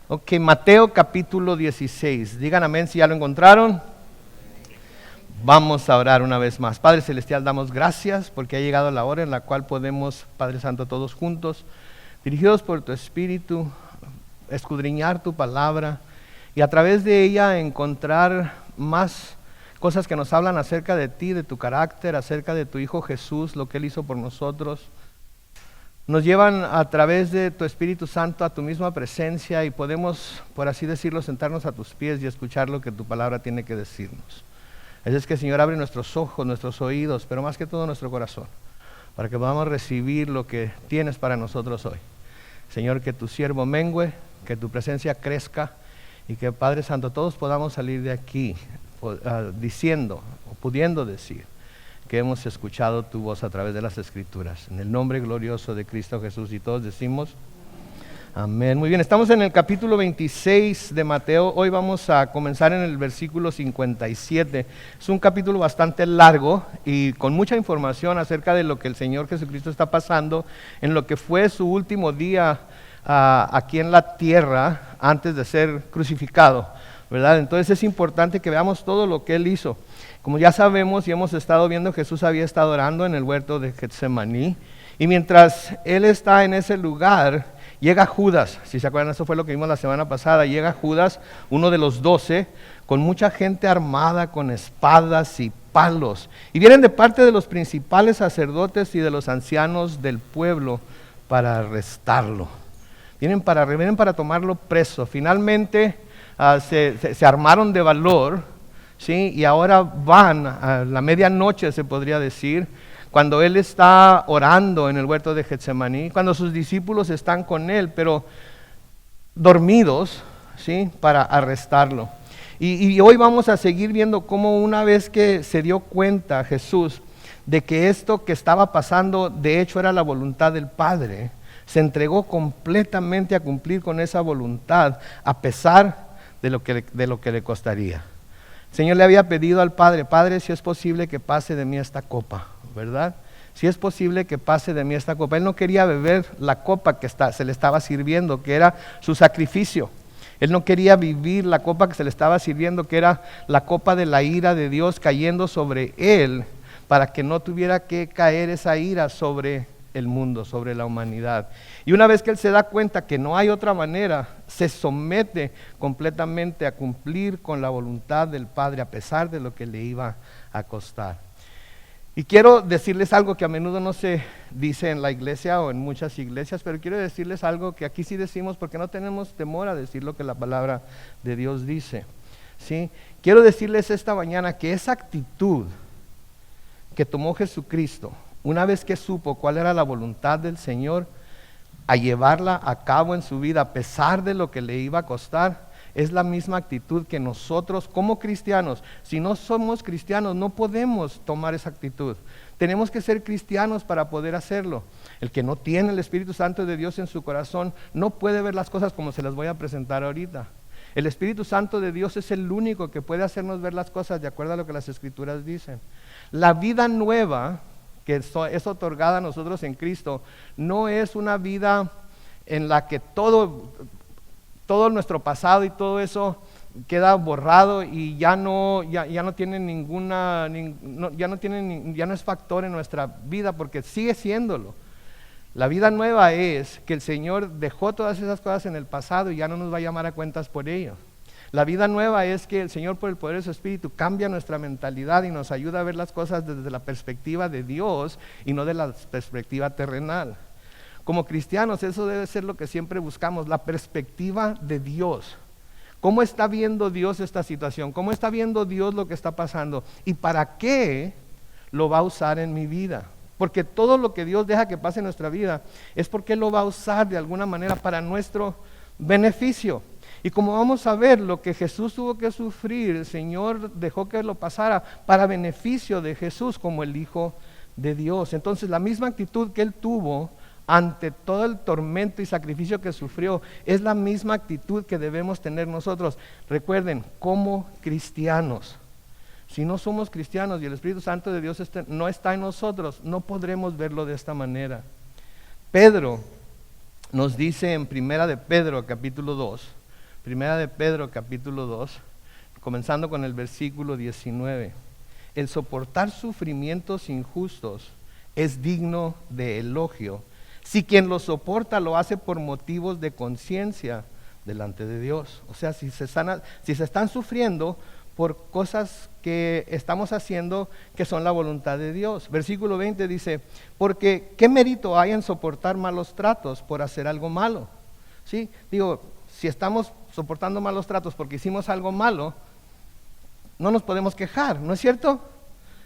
Ok, Mateo capítulo 16. Digan amén si ya lo encontraron. Vamos a orar una vez más. Padre Celestial, damos gracias porque ha llegado la hora en la cual podemos, Padre Santo, todos juntos, dirigidos por tu Espíritu, escudriñar tu palabra y a través de ella encontrar más cosas que nos hablan acerca de ti, de tu carácter, acerca de tu Hijo Jesús, lo que Él hizo por nosotros. Nos llevan a través de tu Espíritu Santo a tu misma presencia y podemos, por así decirlo, sentarnos a tus pies y escuchar lo que tu palabra tiene que decirnos. Así es que, Señor, abre nuestros ojos, nuestros oídos, pero más que todo nuestro corazón, para que podamos recibir lo que tienes para nosotros hoy. Señor, que tu siervo mengüe, que tu presencia crezca y que, Padre Santo, todos podamos salir de aquí diciendo o pudiendo decir que hemos escuchado tu voz a través de las Escrituras. En el nombre glorioso de Cristo Jesús, y todos decimos amén. Muy bien, estamos en el capítulo 26 de Mateo. Hoy vamos a comenzar en el versículo 57. Es un capítulo bastante largo y con mucha información acerca de lo que el Señor Jesucristo está pasando en lo que fue su último día aquí en la tierra antes de ser crucificado, ¿verdad? Entonces es importante que veamos todo lo que Él hizo. Como ya sabemos y hemos estado viendo, Jesús había estado orando en el huerto de Getsemaní, y mientras Él está en ese lugar, llega Judas. Si se acuerdan, eso fue lo que vimos la semana pasada. Llega Judas, uno de los 12, con mucha gente armada, con espadas y palos, y vienen de parte de los principales sacerdotes y de los ancianos del pueblo para arrestarlo. Vienen para tomarlo preso. Finalmente se armaron de valor, ¿sí? Y ahora van a la medianoche, se podría decir, cuando Él está orando en el huerto de Getsemaní, cuando sus discípulos están con Él, pero dormidos, ¿sí? Para arrestarlo. Y hoy vamos a seguir viendo cómo una vez que se dio cuenta Jesús de que esto que estaba pasando de hecho era la voluntad del Padre, se entregó completamente a cumplir con esa voluntad a pesar de lo que le costaría. El Señor le había pedido al Padre: Padre, si es posible que pase de mí esta copa, ¿verdad? Si es posible que pase de mí esta copa. Él no quería beber la copa que se le estaba sirviendo, que era su sacrificio. Él no quería vivir la copa que se le estaba sirviendo, que era la copa de la ira de Dios cayendo sobre Él, para que no tuviera que caer esa ira sobre el mundo, sobre la humanidad. Y una vez que Él se da cuenta que no hay otra manera, se somete completamente a cumplir con la voluntad del Padre a pesar de lo que le iba a costar. Y quiero decirles algo que a menudo no se dice en la iglesia o en muchas iglesias, pero quiero decirles algo que aquí sí decimos porque no tenemos temor a decir lo que la palabra de Dios dice, ¿sí? Quiero decirles esta mañana que esa actitud que tomó Jesucristo, una vez que supo cuál era la voluntad del Señor, a llevarla a cabo en su vida a pesar de lo que le iba a costar, es la misma actitud que nosotros como cristianos, si no somos cristianos no podemos tomar esa actitud. Tenemos que ser cristianos para poder hacerlo. El que no tiene el Espíritu Santo de Dios en su corazón no puede ver las cosas como se las voy a presentar ahorita. El Espíritu Santo de Dios es el único que puede hacernos ver las cosas de acuerdo a lo que las Escrituras dicen. La vida nueva que es otorgada a nosotros en Cristo no es una vida en la que todo nuestro pasado y todo eso queda borrado y ya no tiene ya no es factor en nuestra vida, porque sigue siéndolo. La vida nueva es que el Señor dejó todas esas cosas en el pasado y ya no nos va a llamar a cuentas por ello. La vida nueva es que el Señor, por el poder de su Espíritu, cambia nuestra mentalidad y nos ayuda a ver las cosas desde la perspectiva de Dios y no de la perspectiva terrenal. Como cristianos, eso debe ser lo que siempre buscamos, la perspectiva de Dios. ¿Cómo está viendo Dios esta situación? ¿Cómo está viendo Dios lo que está pasando? ¿Y para qué lo va a usar en mi vida? Porque todo lo que Dios deja que pase en nuestra vida es porque Él lo va a usar de alguna manera para nuestro beneficio. Y como vamos a ver, lo que Jesús tuvo que sufrir, el Señor dejó que lo pasara para beneficio de Jesús como el Hijo de Dios. Entonces la misma actitud que Él tuvo ante todo el tormento y sacrificio que sufrió, es la misma actitud que debemos tener nosotros. Recuerden, como cristianos, si no somos cristianos y el Espíritu Santo de Dios no está en nosotros, no podremos verlo de esta manera. Pedro nos dice en Primera de Pedro, capítulo 2, Primera de Pedro, capítulo 2, comenzando con el versículo 19. El soportar sufrimientos injustos es digno de elogio, si quien lo soporta lo hace por motivos de conciencia delante de Dios. O sea, si se están sufriendo por cosas que estamos haciendo que son la voluntad de Dios. Versículo 20 dice, porque ¿qué mérito hay en soportar malos tratos por hacer algo malo? ¿Sí? Digo, si estamos soportando malos tratos porque hicimos algo malo, no nos podemos quejar, ¿no es cierto?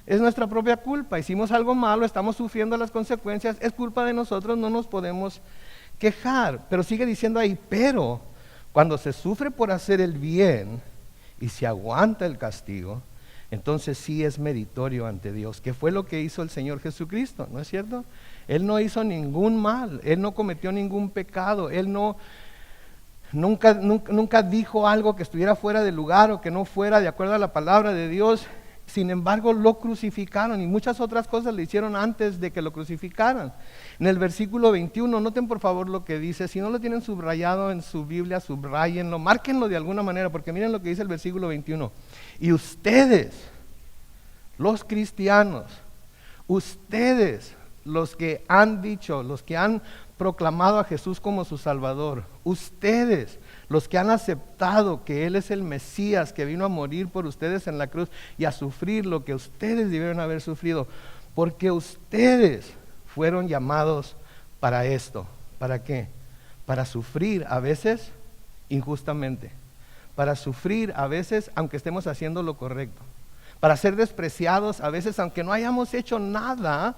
Es nuestra propia culpa, hicimos algo malo, estamos sufriendo las consecuencias, es culpa de nosotros, no nos podemos quejar. Pero sigue diciendo ahí, pero cuando se sufre por hacer el bien y se aguanta el castigo, entonces sí es meritorio ante Dios, que fue lo que hizo el Señor Jesucristo, ¿no es cierto? Él no hizo ningún mal, Él no cometió ningún pecado, Él nunca dijo algo que estuviera fuera de lugar o que no fuera de acuerdo a la palabra de Dios. Sin embargo, lo crucificaron y muchas otras cosas le hicieron antes de que lo crucificaran. En el versículo 21, noten por favor lo que dice. Si no lo tienen subrayado en su Biblia, subrayenlo, márquenlo de alguna manera, porque miren lo que dice el versículo 21. Y ustedes, los cristianos, ustedes, los que han dicho, los que han proclamado a Jesús como su Salvador, ustedes, los que han aceptado que Él es el Mesías que vino a morir por ustedes en la cruz y a sufrir lo que ustedes debieron haber sufrido, porque ustedes fueron llamados para esto. ¿Para qué? Para sufrir a veces injustamente, para sufrir a veces aunque estemos haciendo lo correcto, para ser despreciados a veces aunque no hayamos hecho nada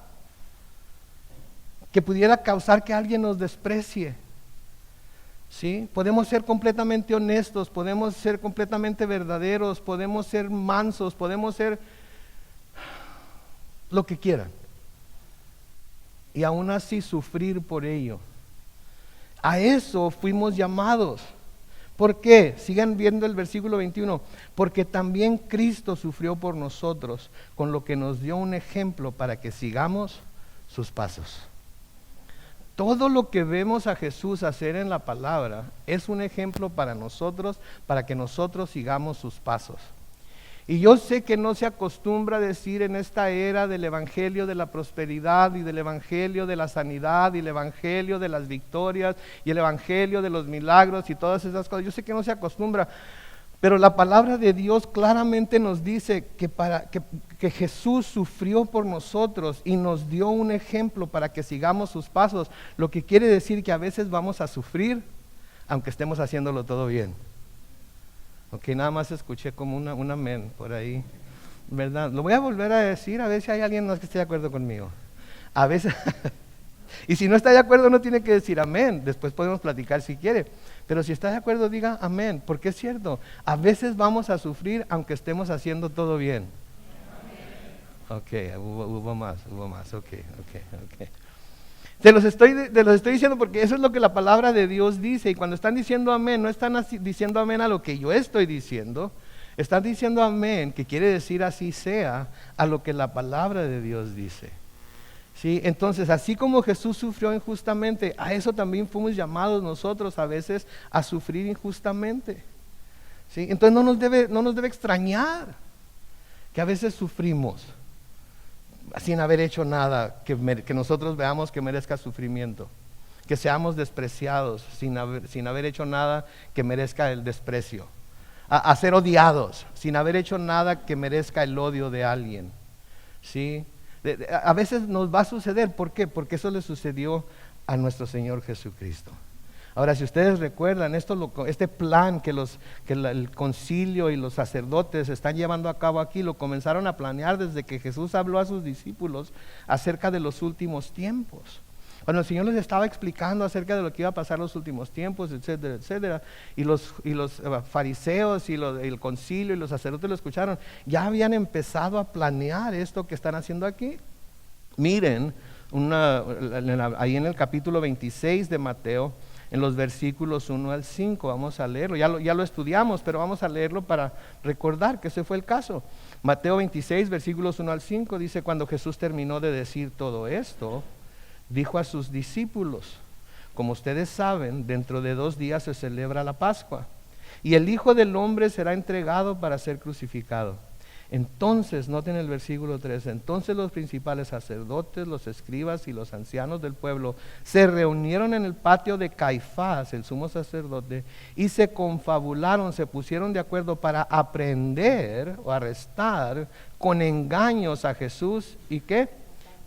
que pudiera causar que alguien nos desprecie. ¿Sí? Podemos ser completamente honestos, podemos ser completamente verdaderos, podemos ser mansos, podemos ser lo que quieran. Y aún así sufrir por ello. A eso fuimos llamados. ¿Por qué? Sigan viendo el versículo 21. Porque también Cristo sufrió por nosotros, con lo que nos dio un ejemplo para que sigamos sus pasos. Todo lo que vemos a Jesús hacer en la palabra es un ejemplo para nosotros, para que nosotros sigamos sus pasos. Y yo sé que no se acostumbra a decir en esta era del evangelio de la prosperidad y del evangelio de la sanidad y el evangelio de las victorias y el evangelio de los milagros y todas esas cosas. Yo sé que no se acostumbra, pero la palabra de Dios claramente nos dice que Jesús sufrió por nosotros y nos dio un ejemplo para que sigamos sus pasos, lo que quiere decir que a veces vamos a sufrir aunque estemos haciéndolo todo bien. Ok, nada más escuché como un amén por ahí, ¿verdad? Lo voy a volver a decir, a ver si hay alguien más que esté de acuerdo conmigo. A veces, y si no está de acuerdo no tiene que decir amén, después podemos platicar si quiere. Pero si está de acuerdo, diga amén, porque es cierto, a veces vamos a sufrir aunque estemos haciendo todo bien. Ok, hubo más, ok. Te los estoy diciendo porque eso es lo que la palabra de Dios dice, y cuando están diciendo amén, no están diciendo amén a lo que yo estoy diciendo, están diciendo amén, que quiere decir así sea, a lo que la palabra de Dios dice. ¿Sí? Entonces, así como Jesús sufrió injustamente, a eso también fuimos llamados nosotros a veces a sufrir injustamente. ¿Sí? Entonces no nos debe extrañar que a veces sufrimos sin haber hecho nada que nosotros veamos que merezca sufrimiento, que seamos despreciados sin haber hecho nada que merezca el desprecio, a ser odiados sin haber hecho nada que merezca el odio de alguien. ¿Sí? A veces nos va a suceder. ¿Por qué? Porque eso le sucedió a nuestro Señor Jesucristo. Ahora, si ustedes recuerdan, este plan que el concilio y los sacerdotes están llevando a cabo aquí, lo comenzaron a planear desde que Jesús habló a sus discípulos acerca de los últimos tiempos. Cuando el Señor les estaba explicando acerca de lo que iba a pasar en los últimos tiempos, etcétera, etcétera, y los fariseos y el concilio y los sacerdotes lo escucharon, ya habían empezado a planear esto que están haciendo aquí. Miren, ahí en el capítulo 26 de Mateo, en los versículos 1 al 5, vamos a leerlo, ya lo estudiamos, pero vamos a leerlo para recordar que ese fue el caso. Mateo 26, versículos 1 al 5, dice: cuando Jesús terminó de decir todo esto, dijo a sus discípulos: como ustedes saben, dentro de 2 días se celebra la Pascua, y el Hijo del Hombre será entregado para ser crucificado. Entonces, noten el versículo 3, entonces los principales sacerdotes, los escribas y los ancianos del pueblo se reunieron en el patio de Caifás, el sumo sacerdote, y se confabularon, se pusieron de acuerdo para aprehender o arrestar con engaños a Jesús y ¿qué?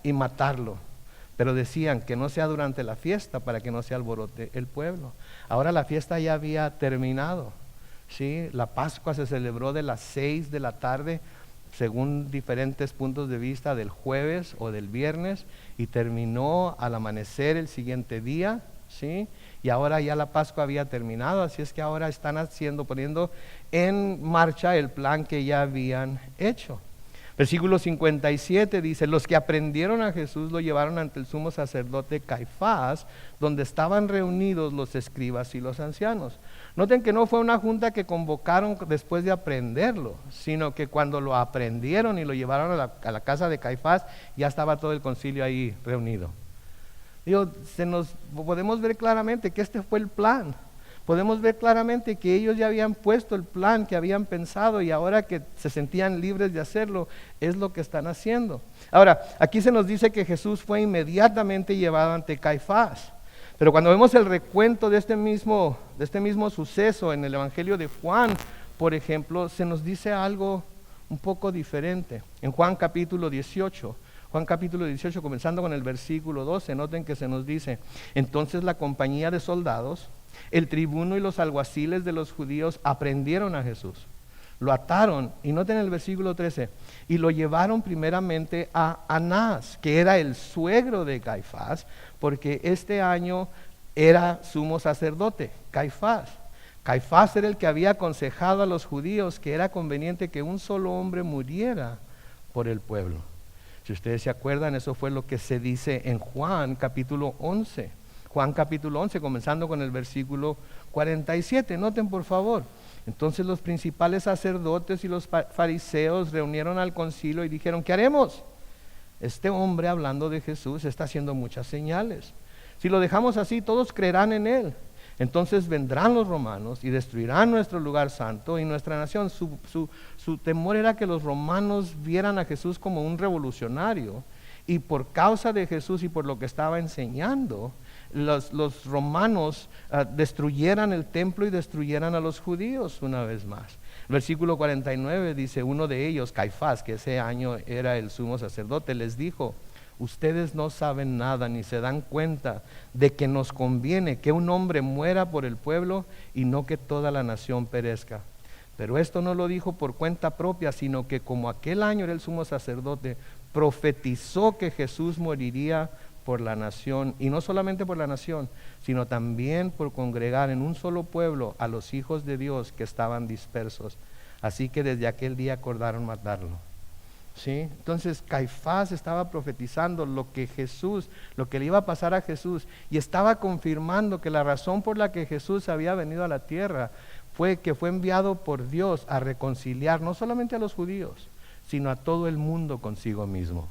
Y matarlo. Pero decían que no sea durante la fiesta para que no se alborote el pueblo. Ahora la fiesta ya había terminado. ¿Sí? La Pascua se celebró de las 6 de la tarde, según diferentes puntos de vista, del jueves o del viernes, y terminó al amanecer el siguiente día, ¿sí? Y ahora ya la Pascua había terminado, así es que ahora están poniendo en marcha el plan que ya habían hecho. Versículo 57 dice, los que aprendieron a Jesús lo llevaron ante el sumo sacerdote Caifás, donde estaban reunidos los escribas y los ancianos. Noten que no fue una junta que convocaron después de aprenderlo, sino que cuando lo aprendieron y lo llevaron a la casa de Caifás, ya estaba todo el concilio ahí reunido. Podemos ver claramente que este fue el plan. Podemos ver claramente que ellos ya habían puesto el plan, que habían pensado, y ahora que se sentían libres de hacerlo, es lo que están haciendo. Ahora, aquí se nos dice que Jesús fue inmediatamente llevado ante Caifás. Pero cuando vemos el recuento de este mismo suceso en el Evangelio de Juan, por ejemplo, se nos dice algo un poco diferente. En Juan capítulo 18, comenzando con el versículo 12, noten que se nos dice, entonces la compañía de soldados, el tribuno y los alguaciles de los judíos aprendieron a Jesús, lo ataron, y noten el versículo 13, y lo llevaron primeramente a Anás, que era el suegro de Caifás, porque este año era sumo sacerdote, Caifás. Caifás era el que había aconsejado a los judíos que era conveniente que un solo hombre muriera por el pueblo. Si ustedes se acuerdan, eso fue lo que se dice en Juan capítulo 11. Juan capítulo 11, comenzando con el versículo 47. Noten por favor. Entonces los principales sacerdotes y los fariseos reunieron al concilio y dijeron, ¿qué haremos? Este hombre, hablando de Jesús, está haciendo muchas señales. Si lo dejamos así, todos creerán en él. Entonces vendrán los romanos y destruirán nuestro lugar santo y nuestra nación. Su temor era que los romanos vieran a Jesús como un revolucionario, y por causa de Jesús y por lo que estaba enseñando, los romanos destruyeran el templo y destruyeran a los judíos una vez más. Versículo 49 dice, uno de ellos, Caifás, que ese año era el sumo sacerdote, les dijo, ustedes no saben nada ni se dan cuenta de que nos conviene que un hombre muera por el pueblo y no que toda la nación perezca. Pero esto no lo dijo por cuenta propia, sino que como aquel año era el sumo sacerdote, profetizó que Jesús moriría por la nación, y no solamente por la nación, sino también por congregar en un solo pueblo a los hijos de Dios que estaban dispersos. Así que desde aquel día acordaron matarlo. ¿Sí? Entonces Caifás estaba profetizando lo que le iba a pasar a Jesús, y estaba confirmando que la razón por la que Jesús había venido a la tierra fue que fue enviado por Dios a reconciliar no solamente a los judíos, sino a todo el mundo consigo mismo.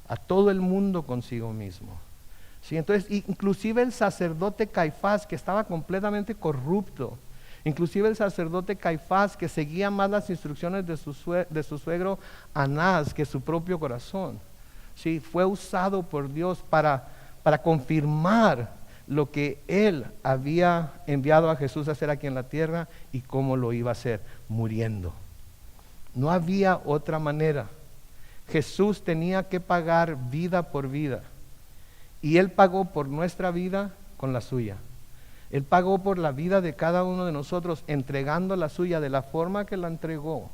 A todo el mundo consigo mismo. ¿Sí? Entonces, inclusive el sacerdote Caifás, que estaba completamente corrupto, inclusive el sacerdote Caifás, que seguía más las instrucciones de su suegro Anás que su propio corazón, ¿sí? Fue usado por Dios para confirmar lo que él había enviado a Jesús a hacer aquí en la tierra y cómo lo iba a hacer, muriendo. No había otra manera. Jesús tenía que pagar vida por vida, y Él pagó por nuestra vida con la suya. Él pagó por la vida de cada uno de nosotros, entregando la suya de la forma que la entregó,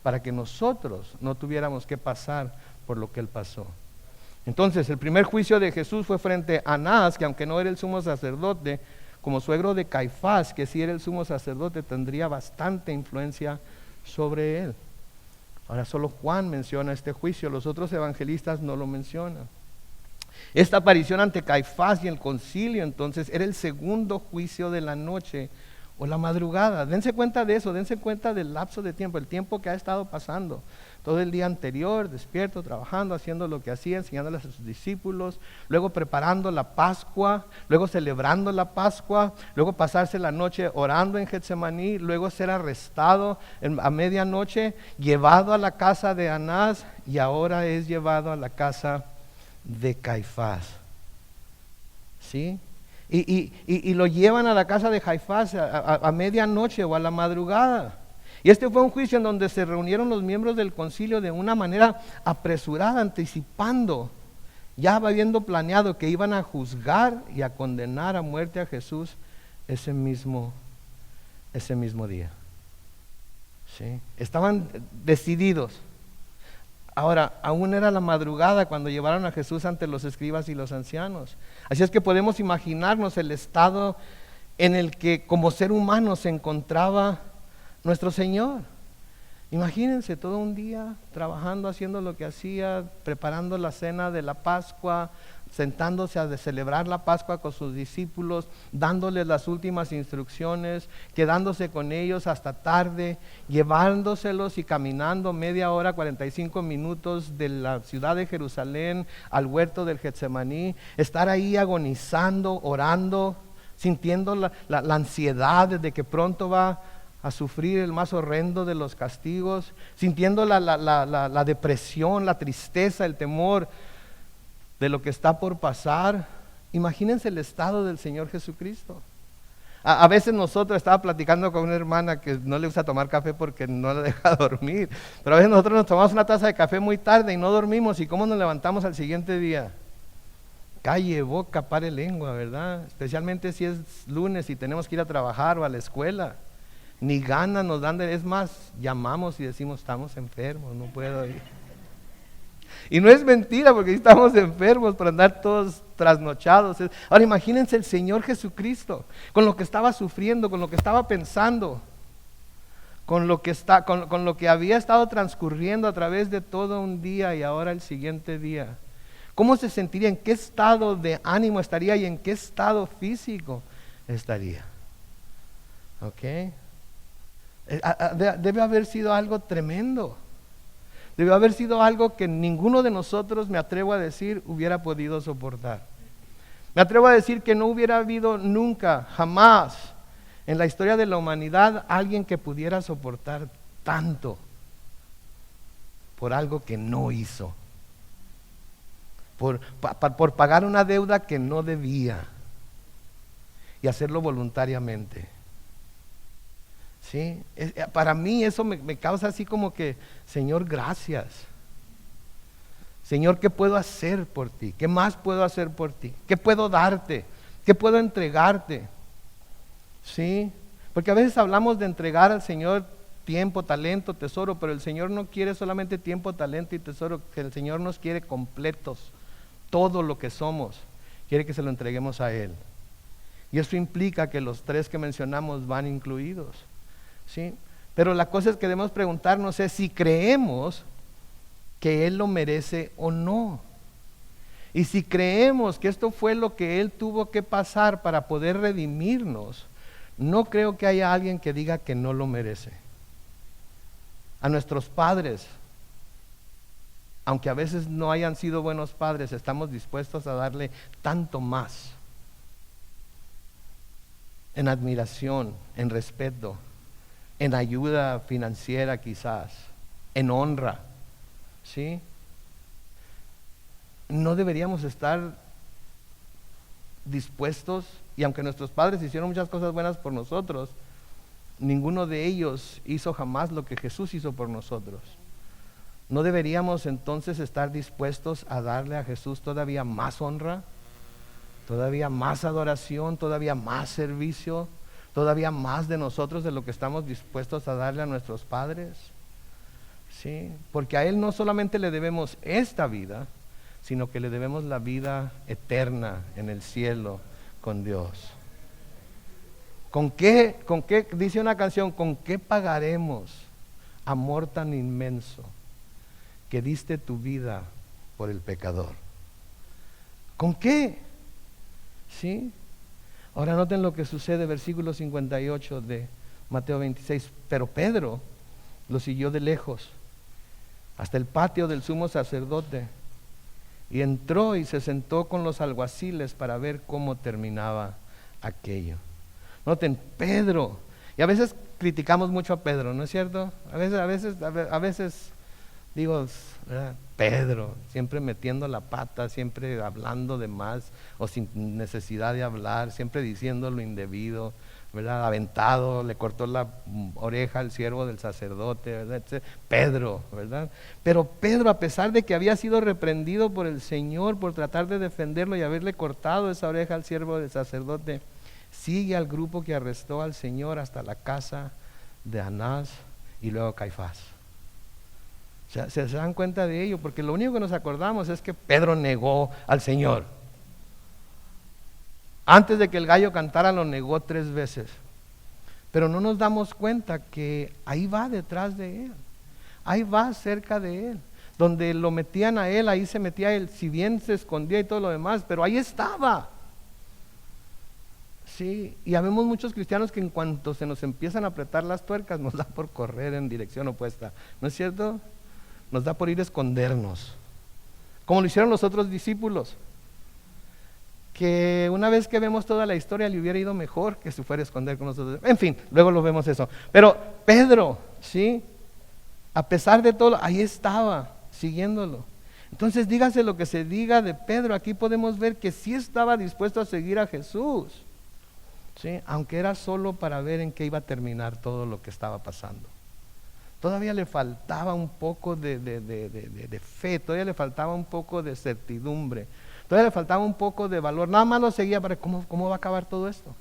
para que nosotros no tuviéramos que pasar por lo que Él pasó. Entonces, el primer juicio de Jesús fue frente a Anás, que aunque no era el sumo sacerdote, como suegro de Caifás, que sí era el sumo sacerdote, tendría bastante influencia sobre él. Ahora solo Juan menciona este juicio, los otros evangelistas no lo mencionan. Esta aparición ante Caifás y el concilio entonces era el segundo juicio de la noche, o la madrugada. Dense cuenta de eso, dense cuenta del lapso de tiempo, el tiempo que ha estado pasando. Todo el día anterior, despierto, trabajando, haciendo lo que hacía, enseñándoles a sus discípulos, luego preparando la Pascua, luego celebrando la Pascua, luego pasarse la noche orando en Getsemaní, luego ser arrestado a medianoche, llevado a la casa de Anás y ahora es llevado a la casa de Caifás. ¿Sí? Y lo llevan a la casa de Caifás a medianoche o a la madrugada. Y este fue un juicio en donde se reunieron los miembros del concilio de una manera apresurada, anticipando, ya habiendo planeado que iban a juzgar y a condenar a muerte a Jesús ese mismo día. ¿Sí? Estaban decididos. Ahora, aún era la madrugada cuando llevaron a Jesús ante los escribas y los ancianos. Así es que podemos imaginarnos el estado en el que como ser humano se encontraba nuestro Señor. Imagínense todo un día trabajando, haciendo lo que hacía, preparando la cena de la Pascua, sentándose a celebrar la Pascua con sus discípulos, dándoles las últimas instrucciones, quedándose con ellos hasta tarde, llevándoselos y caminando media hora, 45 minutos de la ciudad de Jerusalén al huerto del Getsemaní, estar ahí agonizando, orando, sintiendo la ansiedad de que pronto va a sufrir el más horrendo de los castigos, sintiendo la depresión, la tristeza, el temor de lo que está por pasar. Imagínense el estado del Señor Jesucristo. A veces nosotros, estaba platicando con una hermana que no le gusta tomar café porque no le deja dormir, pero a veces nosotros nos tomamos una taza de café muy tarde y no dormimos, ¿y cómo nos levantamos al siguiente día? Calle, boca, pare lengua, ¿verdad? Especialmente si es lunes y tenemos que ir a trabajar o a la escuela. Ni ganas nos dan es más, llamamos y decimos, estamos enfermos, no puedo ir. Y no es mentira, porque estamos enfermos por andar todos trasnochados. Ahora imagínense el Señor Jesucristo, con lo que estaba sufriendo, con lo que estaba pensando, con lo que había estado transcurriendo a través de todo un día y ahora el siguiente día. ¿Cómo se sentiría? ¿En qué estado de ánimo estaría y en qué estado físico estaría? ¿Ok? Debe haber sido algo tremendo. Debe haber sido algo que ninguno de nosotros, me atrevo a decir, hubiera podido soportar. Me atrevo a decir que no hubiera habido nunca, jamás, en la historia de la humanidad, alguien que pudiera soportar tanto por algo que no hizo. Por pagar una deuda que no debía y hacerlo voluntariamente. ¿Sí? Para mí eso me causa así como que, Señor, gracias. Señor, ¿qué puedo hacer por ti? ¿Qué más puedo hacer por ti? ¿Qué puedo darte? ¿Qué puedo entregarte? ¿Sí? Porque a veces hablamos de entregar al Señor tiempo, talento, tesoro, pero el Señor no quiere solamente tiempo, talento y tesoro, que el Señor nos quiere completos, todo lo que somos, quiere que se lo entreguemos a Él. Y eso implica que los tres que mencionamos van incluidos. ¿Sí? Pero la cosa es que debemos preguntarnos es si creemos que Él lo merece o no. Y si creemos que esto fue lo que Él tuvo que pasar para poder redimirnos, no creo que haya alguien que diga que no lo merece. A nuestros padres, aunque a veces no hayan sido buenos padres, estamos dispuestos a darle tanto más, en admiración, en respeto, en ayuda financiera quizás, en honra, ¿sí? No deberíamos estar dispuestos, y aunque nuestros padres hicieron muchas cosas buenas por nosotros, ninguno de ellos hizo jamás lo que Jesús hizo por nosotros. ¿No deberíamos entonces estar dispuestos a darle a Jesús todavía más honra, todavía más adoración, todavía más servicio, todavía más de nosotros de lo que estamos dispuestos a darle a nuestros padres? ¿Sí? Porque a Él no solamente le debemos esta vida, sino que le debemos la vida eterna en el cielo con Dios. ¿Con qué dice una canción? ¿Con qué pagaremos amor tan inmenso que diste tu vida por el pecador? ¿Con qué? ¿Sí? Ahora noten lo que sucede, versículo 58 de Mateo 26. Pero Pedro lo siguió de lejos hasta el patio del sumo sacerdote y entró y se sentó con los alguaciles para ver cómo terminaba aquello. Noten, Pedro, y a veces criticamos mucho a Pedro, ¿no es cierto? A veces digo, ¿verdad? Pedro, siempre metiendo la pata, siempre hablando de más o sin necesidad de hablar, siempre diciendo lo indebido, ¿verdad? Aventado, le cortó la oreja al siervo del sacerdote, ¿verdad? Pedro, ¿verdad? Pero Pedro, a pesar de que había sido reprendido por el Señor por tratar de defenderlo y haberle cortado esa oreja al siervo del sacerdote, sigue al grupo que arrestó al Señor hasta la casa de Anás y luego Caifás. O sea, se dan cuenta de ello, porque lo único que nos acordamos es que Pedro negó al Señor. Antes de que el gallo cantara lo negó 3 veces. Pero no nos damos cuenta que ahí va detrás de él, ahí va cerca de él. Donde lo metían a él, ahí se metía él, si bien se escondía y todo lo demás, pero ahí estaba. Sí, y habemos muchos cristianos que en cuanto se nos empiezan a apretar las tuercas, nos da por correr en dirección opuesta, ¿no es cierto? Nos da por ir a escondernos, como lo hicieron los otros discípulos, que una vez que vemos toda la historia le hubiera ido mejor que se fuera a esconder con nosotros. En fin, luego lo vemos eso. Pero Pedro, ¿sí? A pesar de todo, ahí estaba, siguiéndolo. Entonces, dígase lo que se diga de Pedro, aquí podemos ver que sí estaba dispuesto a seguir a Jesús, ¿sí? Aunque era solo para ver en qué iba a terminar todo lo que estaba pasando. Todavía le faltaba un poco de fe, todavía le faltaba un poco de certidumbre, todavía le faltaba un poco de valor. Nada más lo seguía para cómo va a acabar todo esto.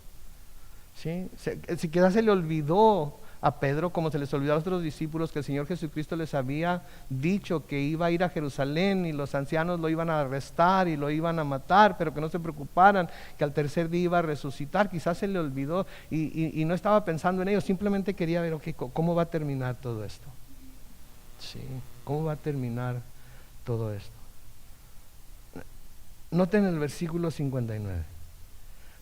¿Sí? Si quizás se le olvidó a Pedro, como se les olvidó a los otros discípulos, que el Señor Jesucristo les había dicho que iba a ir a Jerusalén y los ancianos lo iban a arrestar y lo iban a matar, pero que no se preocuparan, que al tercer día iba a resucitar. Quizás se le olvidó y no estaba pensando en ello, simplemente quería ver, ¿cómo va a terminar todo esto? Sí, ¿cómo va a terminar todo esto? Noten el versículo 59.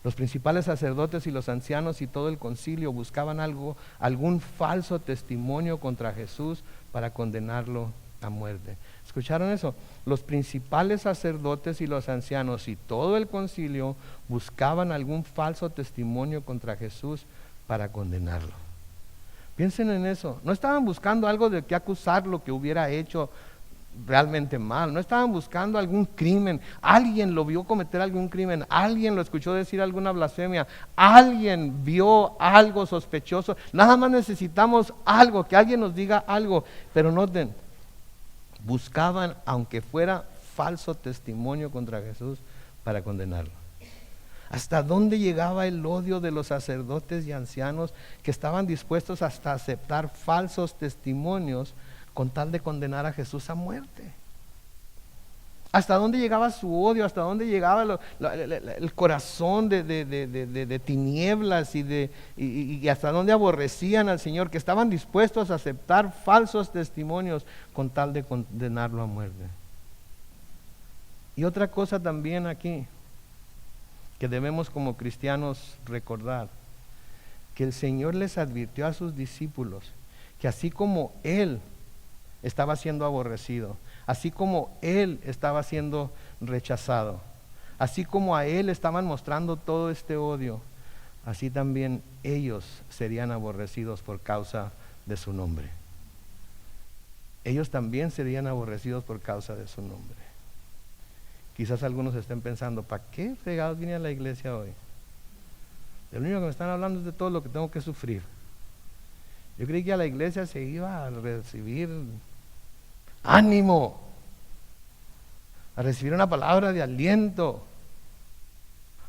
Los principales sacerdotes y los ancianos y todo el concilio buscaban algún falso testimonio contra Jesús para condenarlo a muerte. ¿Escucharon eso? Los principales sacerdotes y los ancianos y todo el concilio buscaban algún falso testimonio contra Jesús para condenarlo. Piensen en eso. No estaban buscando algo de que acusarlo que hubiera hecho realmente mal, no estaban buscando algún crimen, alguien lo vio cometer algún crimen, alguien lo escuchó decir alguna blasfemia, alguien vio algo sospechoso. Nada más necesitamos algo, que alguien nos diga algo. Pero noten, buscaban aunque fuera falso testimonio contra Jesús para condenarlo. ¿Hasta dónde llegaba el odio de los sacerdotes y ancianos que estaban dispuestos hasta aceptar falsos testimonios con tal de condenar a Jesús a muerte? ¿Hasta dónde llegaba su odio? ¿Hasta dónde llegaba el corazón de tinieblas y hasta dónde aborrecían al Señor, que estaban dispuestos a aceptar falsos testimonios con tal de condenarlo a muerte? Y otra cosa también aquí que debemos como cristianos recordar, que el Señor les advirtió a sus discípulos que así como Él estaba siendo aborrecido, así como Él estaba siendo rechazado, así como a Él estaban mostrando todo este odio, así también ellos serían aborrecidos por causa de su nombre. Ellos también serían aborrecidos por causa de su nombre. Quizás algunos estén pensando, ¿para qué fregados vine a la iglesia hoy? Lo único que me están hablando es de todo lo que tengo que sufrir. Yo creí que a la iglesia se iba a recibir ánimo, a recibir una palabra de aliento,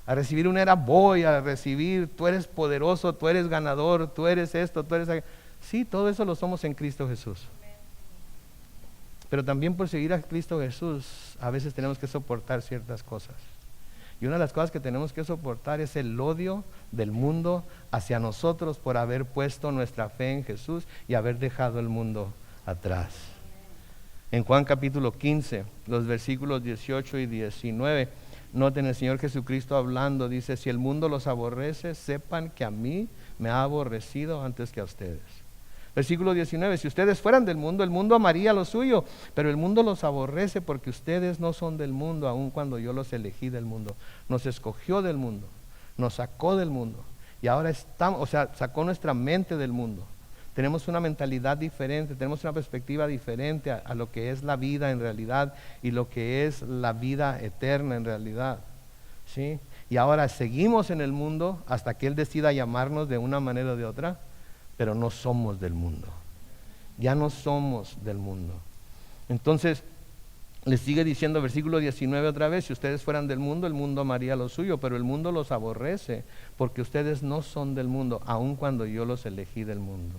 a recibir un era boy, a recibir tú eres poderoso, tú eres ganador, tú eres esto, tú eres aquello. Sí, todo eso lo somos en Cristo Jesús. Pero también por seguir a Cristo Jesús, a veces tenemos que soportar ciertas cosas. Y una de las cosas que tenemos que soportar es el odio del mundo hacia nosotros por haber puesto nuestra fe en Jesús y haber dejado el mundo atrás. En Juan capítulo 15, los versículos 18 y 19, Noten el Señor Jesucristo hablando, dice, si el mundo los aborrece, sepan que a mí me ha aborrecido antes que a ustedes. Versículo 19, si ustedes fueran del mundo, el mundo amaría lo suyo, pero el mundo los aborrece porque ustedes no son del mundo, aun cuando yo los elegí del mundo. Nos escogió del mundo, nos sacó del mundo, y ahora estamos, sacó nuestra mente del mundo. Tenemos una mentalidad diferente, tenemos una perspectiva diferente a lo que es la vida en realidad y lo que es la vida eterna en realidad, ¿sí? Y ahora seguimos en el mundo hasta que Él decida llamarnos de una manera o de otra, pero no somos del mundo. Ya no somos del mundo. Entonces, les sigue diciendo versículo 19 otra vez, si ustedes fueran del mundo, el mundo amaría lo suyo, pero el mundo los aborrece porque ustedes no son del mundo, aun cuando yo los elegí del mundo.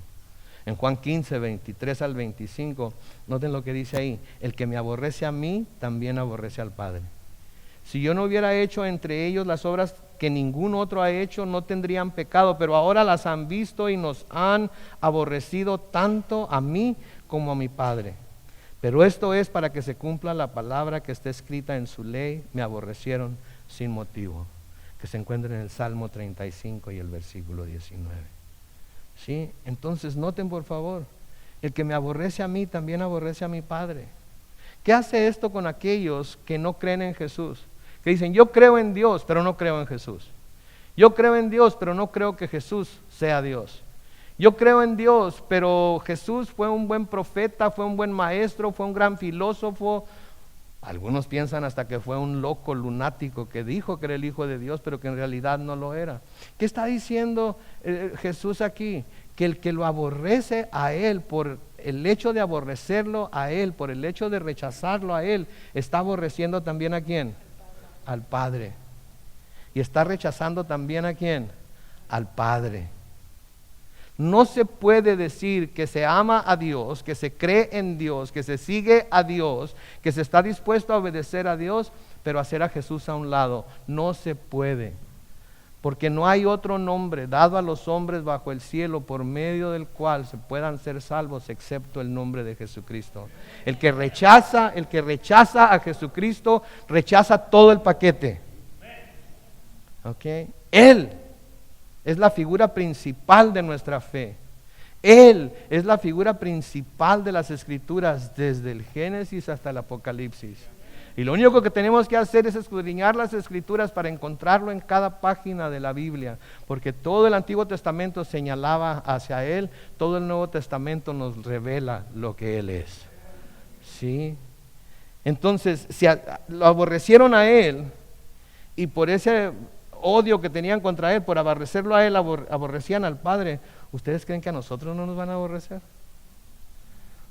En Juan 15, 23 al 25, noten lo que dice ahí, el que me aborrece a mí, también aborrece al Padre. Si yo no hubiera hecho entre ellos las obras que ningún otro ha hecho, no tendrían pecado, pero ahora las han visto y nos han aborrecido tanto a mí como a mi Padre. Pero esto es para que se cumpla la palabra que está escrita en su ley, me aborrecieron sin motivo, que se encuentra en el Salmo 35 y el versículo 19. ¿Sí? Entonces noten por favor, el que me aborrece a mí también aborrece a mi Padre. ¿Qué hace esto con aquellos que no creen en Jesús? Que dicen, yo creo en Dios, pero no creo en Jesús. Yo creo en Dios, pero no creo que Jesús sea Dios. Yo creo en Dios, pero Jesús fue un buen profeta, fue un buen maestro, fue un gran filósofo. Algunos piensan hasta que fue un loco lunático que dijo que era el Hijo de Dios, pero que en realidad no lo era. ¿Qué está diciendo Jesús aquí? Que el que lo aborrece a Él por el hecho de aborrecerlo a Él, por el hecho de rechazarlo a Él, está aborreciendo también ¿a quién? Al Padre. Y está rechazando también ¿a quién? Al Padre. No se puede decir que se ama a Dios, que se cree en Dios, que se sigue a Dios, que se está dispuesto a obedecer a Dios, pero hacer a Jesús a un lado. No se puede. Porque no hay otro nombre dado a los hombres bajo el cielo por medio del cual se puedan ser salvos excepto el nombre de Jesucristo. El que rechaza a Jesucristo, rechaza todo el paquete. ¿Ok? Él es la figura principal de nuestra fe. Él es la figura principal de las Escrituras desde el Génesis hasta el Apocalipsis. Y lo único que tenemos que hacer es escudriñar las Escrituras para encontrarlo en cada página de la Biblia, porque todo el Antiguo Testamento señalaba hacia Él, todo el Nuevo Testamento nos revela lo que Él es. ¿Sí? Entonces, si lo aborrecieron a Él, y por ese odio que tenían contra Él, por aborrecerlo a Él, aborrecían al Padre, ¿ustedes creen que a nosotros no nos van a aborrecer?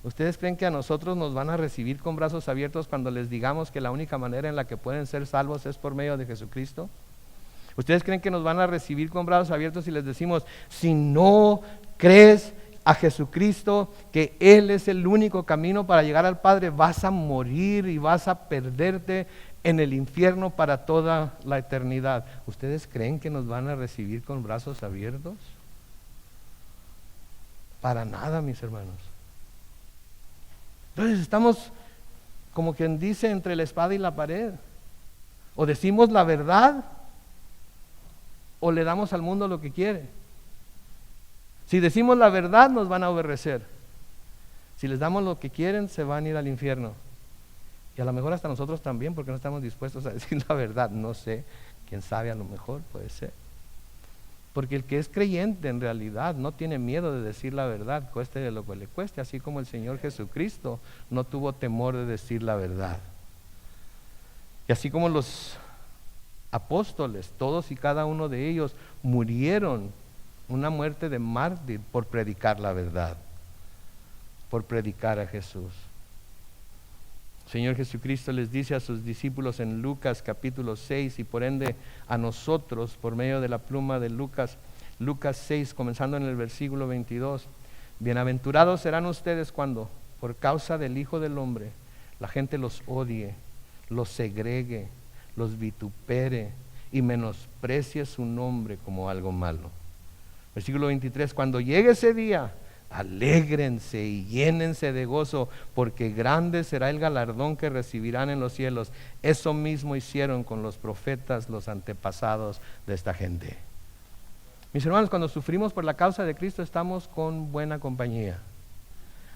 ¿Ustedes creen que a nosotros nos van a recibir con brazos abiertos cuando les digamos que la única manera en la que pueden ser salvos es por medio de Jesucristo? ¿Ustedes creen que nos van a recibir con brazos abiertos si les decimos, si no crees a Jesucristo, que Él es el único camino para llegar al Padre, vas a morir y vas a perderte en el infierno para toda la eternidad? ¿Ustedes creen que nos van a recibir con brazos abiertos? Para nada, mis hermanos. Entonces estamos, como quien dice, entre la espada y la pared. O decimos la verdad, o le damos al mundo lo que quiere. Si decimos la verdad, nos van a obedecer. Si les damos lo que quieren, se van a ir al infierno. Y a lo mejor hasta nosotros también, porque no estamos dispuestos a decir la verdad. No sé, quién sabe, a lo mejor puede ser. Porque el que es creyente en realidad no tiene miedo de decir la verdad, cueste de lo que le cueste, así como el Señor Jesucristo no tuvo temor de decir la verdad. Y así como los apóstoles, todos y cada uno de ellos murieron una muerte de mártir por predicar la verdad, por predicar a Jesús. Señor Jesucristo les dice a sus discípulos en Lucas capítulo 6 y por ende a nosotros por medio de la pluma de Lucas 6 comenzando en el versículo 22, bienaventurados serán ustedes cuando por causa del Hijo del Hombre la gente los odie, los segregue, los vitupere y menosprecie su nombre como algo malo. Versículo 23, cuando llegue ese día alégrense y llénense de gozo, porque grande será el galardón que recibirán en los cielos. Eso mismo hicieron con los profetas, los antepasados de esta gente. Mis hermanos, cuando sufrimos por la causa de Cristo, estamos con buena compañía.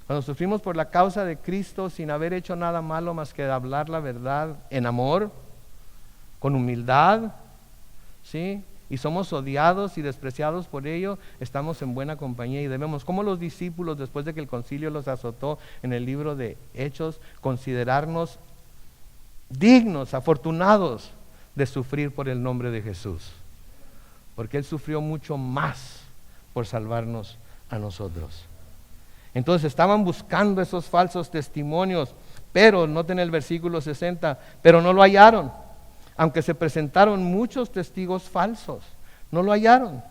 Cuando sufrimos por la causa de Cristo sin haber hecho nada malo más que hablar la verdad en amor, con humildad, ¿sí? Y somos odiados y despreciados por ello, estamos en buena compañía y debemos, como los discípulos, después de que el concilio los azotó en el libro de Hechos, considerarnos dignos, afortunados de sufrir por el nombre de Jesús, porque Él sufrió mucho más por salvarnos a nosotros. Entonces estaban buscando esos falsos testimonios, pero noten el versículo 60, pero no lo hallaron, aunque se presentaron muchos testigos falsos, no lo hallaron.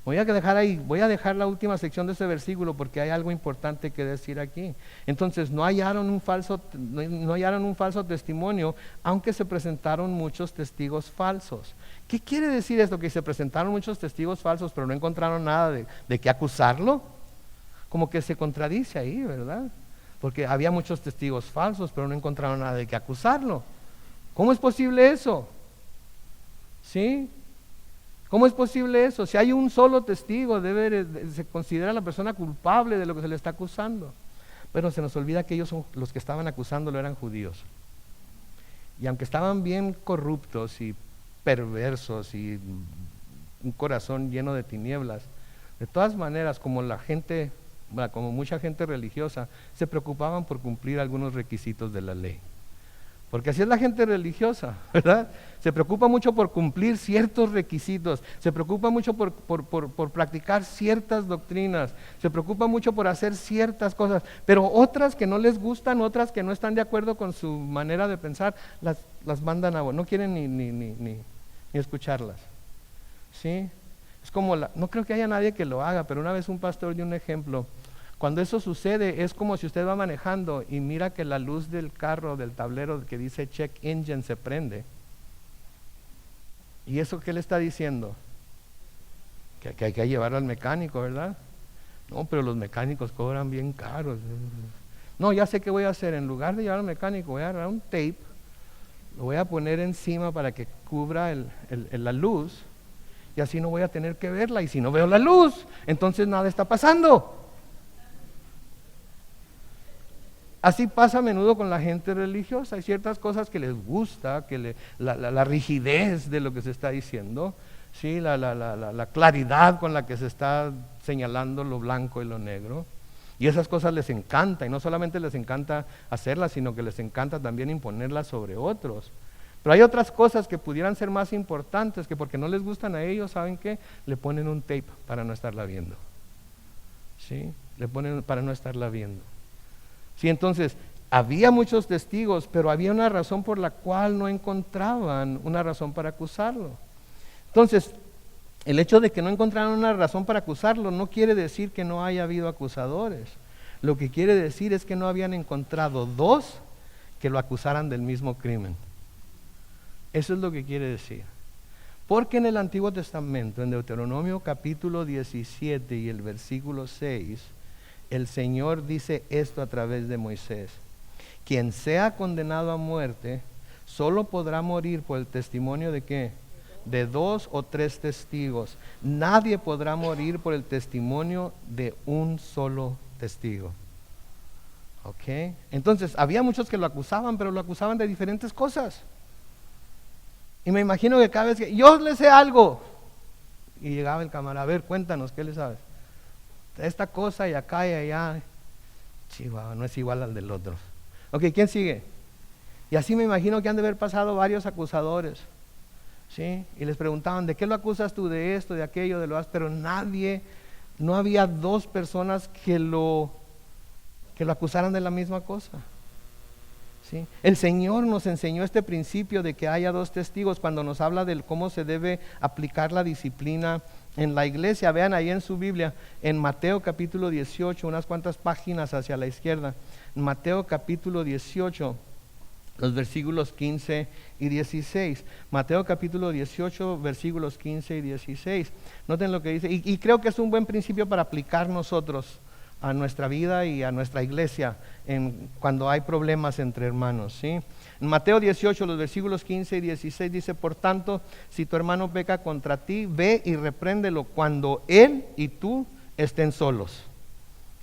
Voy a dejar la última sección de ese versículo porque hay algo importante que decir aquí. Entonces no hallaron un falso testimonio, aunque se presentaron muchos testigos falsos. ¿Qué quiere decir esto? Que se presentaron muchos testigos falsos, pero no encontraron nada de qué acusarlo. Como que se contradice ahí, ¿verdad? Porque había muchos testigos falsos, pero no encontraron nada de qué acusarlo. ¿Cómo es posible eso? ¿Sí? ¿Cómo es posible eso? Si hay un solo testigo, se considera a la persona culpable de lo que se le está acusando. Pero se nos olvida que ellos, los que estaban acusándolo, eran judíos. Y aunque estaban bien corruptos y perversos y un corazón lleno de tinieblas, de todas maneras, como mucha gente religiosa, se preocupaban por cumplir algunos requisitos de la ley. Porque así es la gente religiosa, ¿verdad? Se preocupa mucho por cumplir ciertos requisitos, se preocupa mucho por practicar ciertas doctrinas, se preocupa mucho por hacer ciertas cosas, pero otras que no les gustan, otras que no están de acuerdo con su manera de pensar, las mandan a, no quieren ni escucharlas. ¿Sí? Es como, no creo que haya nadie que lo haga, pero una vez un pastor dio un ejemplo. Cuando eso sucede, es como si usted va manejando y mira que la luz del carro, del tablero que dice check engine se prende. ¿Y eso qué le está diciendo? Que hay que llevarlo al mecánico, ¿verdad? No, pero los mecánicos cobran bien caros. No, ya sé qué voy a hacer. En lugar de llevarlo al mecánico, voy a agarrar un tape, lo voy a poner encima para que cubra la luz, y así no voy a tener que verla. Y si no veo la luz, entonces nada está pasando. Así pasa a menudo con la gente religiosa. Hay ciertas cosas que les gusta, la rigidez de lo que se está diciendo, ¿sí? la claridad con la que se está señalando lo blanco y lo negro. Y esas cosas les encanta, y no solamente les encanta hacerlas, sino que les encanta también imponerlas sobre otros. Pero hay otras cosas que pudieran ser más importantes, que porque no les gustan a ellos, ¿saben qué? Le ponen un tape para no estarla viendo. ¿Sí? Le ponen para no estarla viendo. Sí, entonces, había muchos testigos, pero había una razón por la cual no encontraban una razón para acusarlo. Entonces, el hecho de que no encontraran una razón para acusarlo no quiere decir que no haya habido acusadores. Lo que quiere decir es que no habían encontrado dos que lo acusaran del mismo crimen. Eso es lo que quiere decir. Porque en el Antiguo Testamento, en Deuteronomio capítulo 17 y el versículo 6, el Señor dice esto a través de Moisés: quien sea condenado a muerte solo podrá morir por el testimonio de ¿qué? De 2 o 3 testigos. Nadie podrá morir por el testimonio de un solo testigo. ¿Ok? Entonces, había muchos que lo acusaban, pero lo acusaban de diferentes cosas. Y me imagino que cada vez que yo le sé algo, y llegaba el camarada, a ver, cuéntanos, ¿qué le sabes? Esta cosa y acá y allá, chihuahua, no es igual al del otro. Ok, ¿quién sigue? Y así me imagino que han de haber pasado varios acusadores, ¿sí? Y les preguntaban, ¿de qué lo acusas tú? De esto, de aquello, de lo otro. Pero no había dos personas que lo acusaran de la misma cosa. ¿Sí? El Señor nos enseñó este principio de que haya dos testigos cuando nos habla de cómo se debe aplicar la disciplina en la iglesia. Vean ahí en su Biblia, en Mateo capítulo 18, unas cuantas páginas hacia la izquierda, en Mateo capítulo 18, los versículos 15 y 16. Mateo capítulo 18, versículos 15 y 16. Noten lo que dice, y creo que es un buen principio para aplicar nosotros a nuestra vida y a nuestra iglesia cuando hay problemas entre hermanos, ¿sí? En Mateo 18, los versículos 15 y 16 dice: por tanto, si tu hermano peca contra ti, ve y repréndelo cuando él y tú estén solos.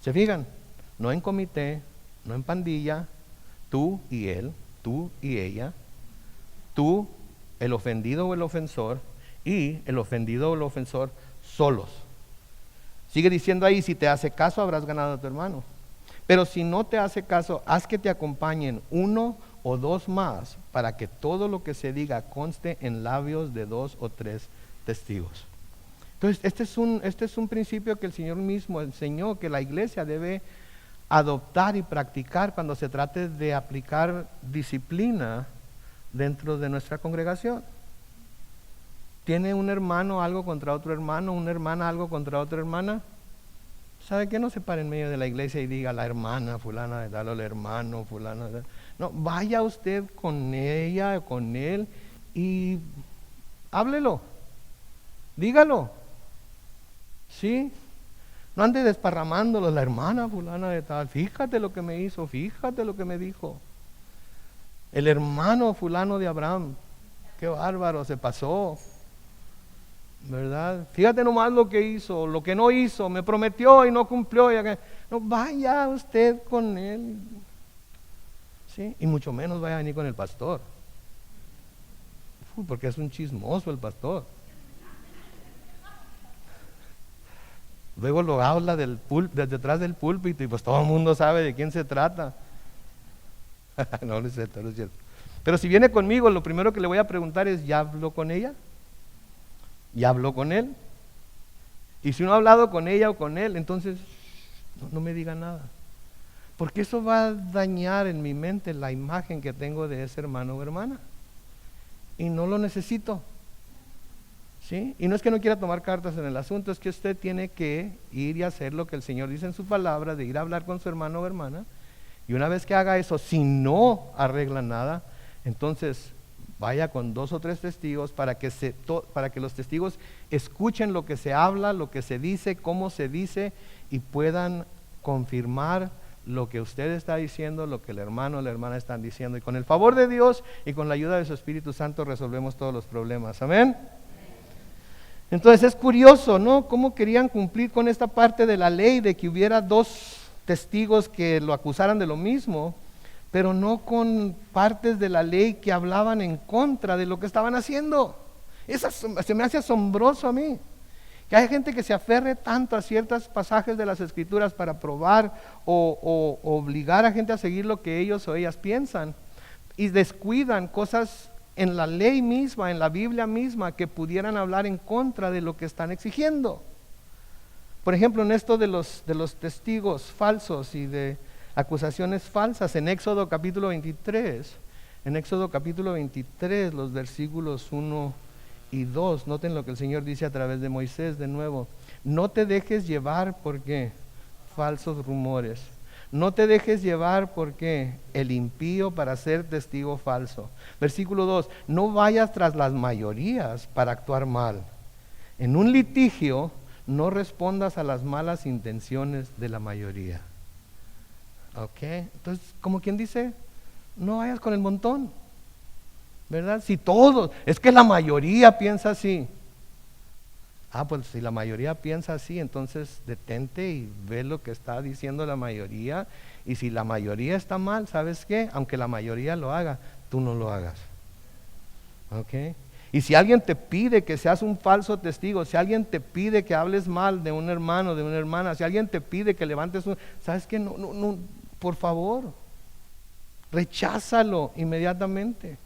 ¿Se fijan? No en comité, no en pandilla, tú y él, tú y ella, tú, el ofendido o el ofensor, y el ofendido o el ofensor solos. Sigue diciendo ahí: si te hace caso, habrás ganado a tu hermano. Pero si no te hace caso, haz que te acompañen uno o dos más, para que todo lo que se diga conste en labios de 2 o 3 testigos. Entonces, este es un principio que el Señor mismo enseñó que la iglesia debe adoptar y practicar cuando se trate de aplicar disciplina dentro de nuestra congregación. ¿Tiene un hermano algo contra otro hermano, una hermana algo contra otra hermana? ¿Sabe qué? No se pare en medio de la iglesia y diga: la hermana fulana de tal o el hermano fulano de tal. No, vaya usted con ella o con él y háblelo, dígalo, ¿sí? No ande desparramándolo: la hermana fulana de tal, fíjate lo que me hizo, fíjate lo que me dijo. El hermano fulano de Abraham, qué bárbaro, se pasó, ¿verdad? Fíjate nomás lo que hizo, lo que no hizo, me prometió y no cumplió. No, vaya usted con él, ¿sí? Y mucho menos vaya a venir con el pastor, porque es un chismoso el pastor. Luego lo habla desde detrás del púlpito y pues todo el mundo sabe de quién se trata. No es cierto, no es cierto. Pero si viene conmigo, lo primero que le voy a preguntar es: ¿ya habló con ella? ¿Ya habló con él? Y si no ha hablado con ella o con él, entonces no me diga nada, porque eso va a dañar en mi mente la imagen que tengo de ese hermano o hermana, y no lo necesito, ¿sí? Y no es que no quiera tomar cartas en el asunto, es que usted tiene que ir y hacer lo que el Señor dice en su palabra, de ir a hablar con su hermano o hermana, y una vez que haga eso, si no arregla nada, entonces vaya con 2 o 3 testigos para que los testigos escuchen lo que se habla, lo que se dice, cómo se dice, y puedan confirmar lo que usted está diciendo, lo que el hermano o la hermana están diciendo. Y con el favor de Dios y con la ayuda de su Espíritu Santo resolvemos todos los problemas. Amén. Entonces es curioso, ¿no? Cómo querían cumplir con esta parte de la ley de que hubiera 2 testigos que lo acusaran de lo mismo, pero no con partes de la ley que hablaban en contra de lo que estaban haciendo. Eso se me hace asombroso a mí, que hay gente que se aferre tanto a ciertos pasajes de las Escrituras para probar o obligar a gente a seguir lo que ellos o ellas piensan, y descuidan cosas en la ley misma, en la Biblia misma, que pudieran hablar en contra de lo que están exigiendo. Por ejemplo, en esto de los testigos falsos y de acusaciones falsas, en Éxodo capítulo 23, los versículos 1 y 2, noten lo que el Señor dice a través de Moisés de nuevo: no te dejes llevar por ¿qué? Falsos rumores, no te dejes llevar por ¿qué? El impío para ser testigo falso. Versículo 2, no vayas tras las mayorías para actuar mal. En un litigio no respondas a las malas intenciones de la mayoría. Ok, entonces, como quien dice, no vayas con el montón, ¿verdad? Si todos, es que la mayoría piensa así. Pues si la mayoría piensa así, entonces detente y ve lo que está diciendo la mayoría. Y si la mayoría está mal, ¿sabes qué? Aunque la mayoría lo haga, tú no lo hagas. Ok. Y si alguien te pide que seas un falso testigo, si alguien te pide que hables mal de un hermano, de una hermana, si alguien te pide que levantes ¿sabes qué? No, por favor, recházalo inmediatamente.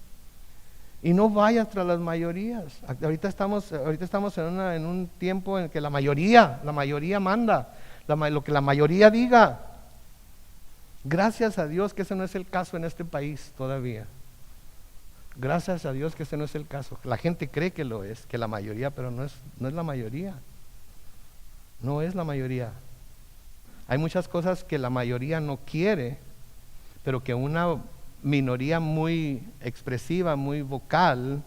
Y no vayas tras las mayorías. Ahorita estamos en un tiempo en que la mayoría manda, lo que la mayoría diga. Gracias a Dios que ese no es el caso en este país todavía. Gracias a Dios que ese no es el caso. La gente cree que lo es, que la mayoría, pero no es la mayoría. No es la mayoría. Hay muchas cosas que la mayoría no quiere, pero que una minoría muy expresiva, muy vocal,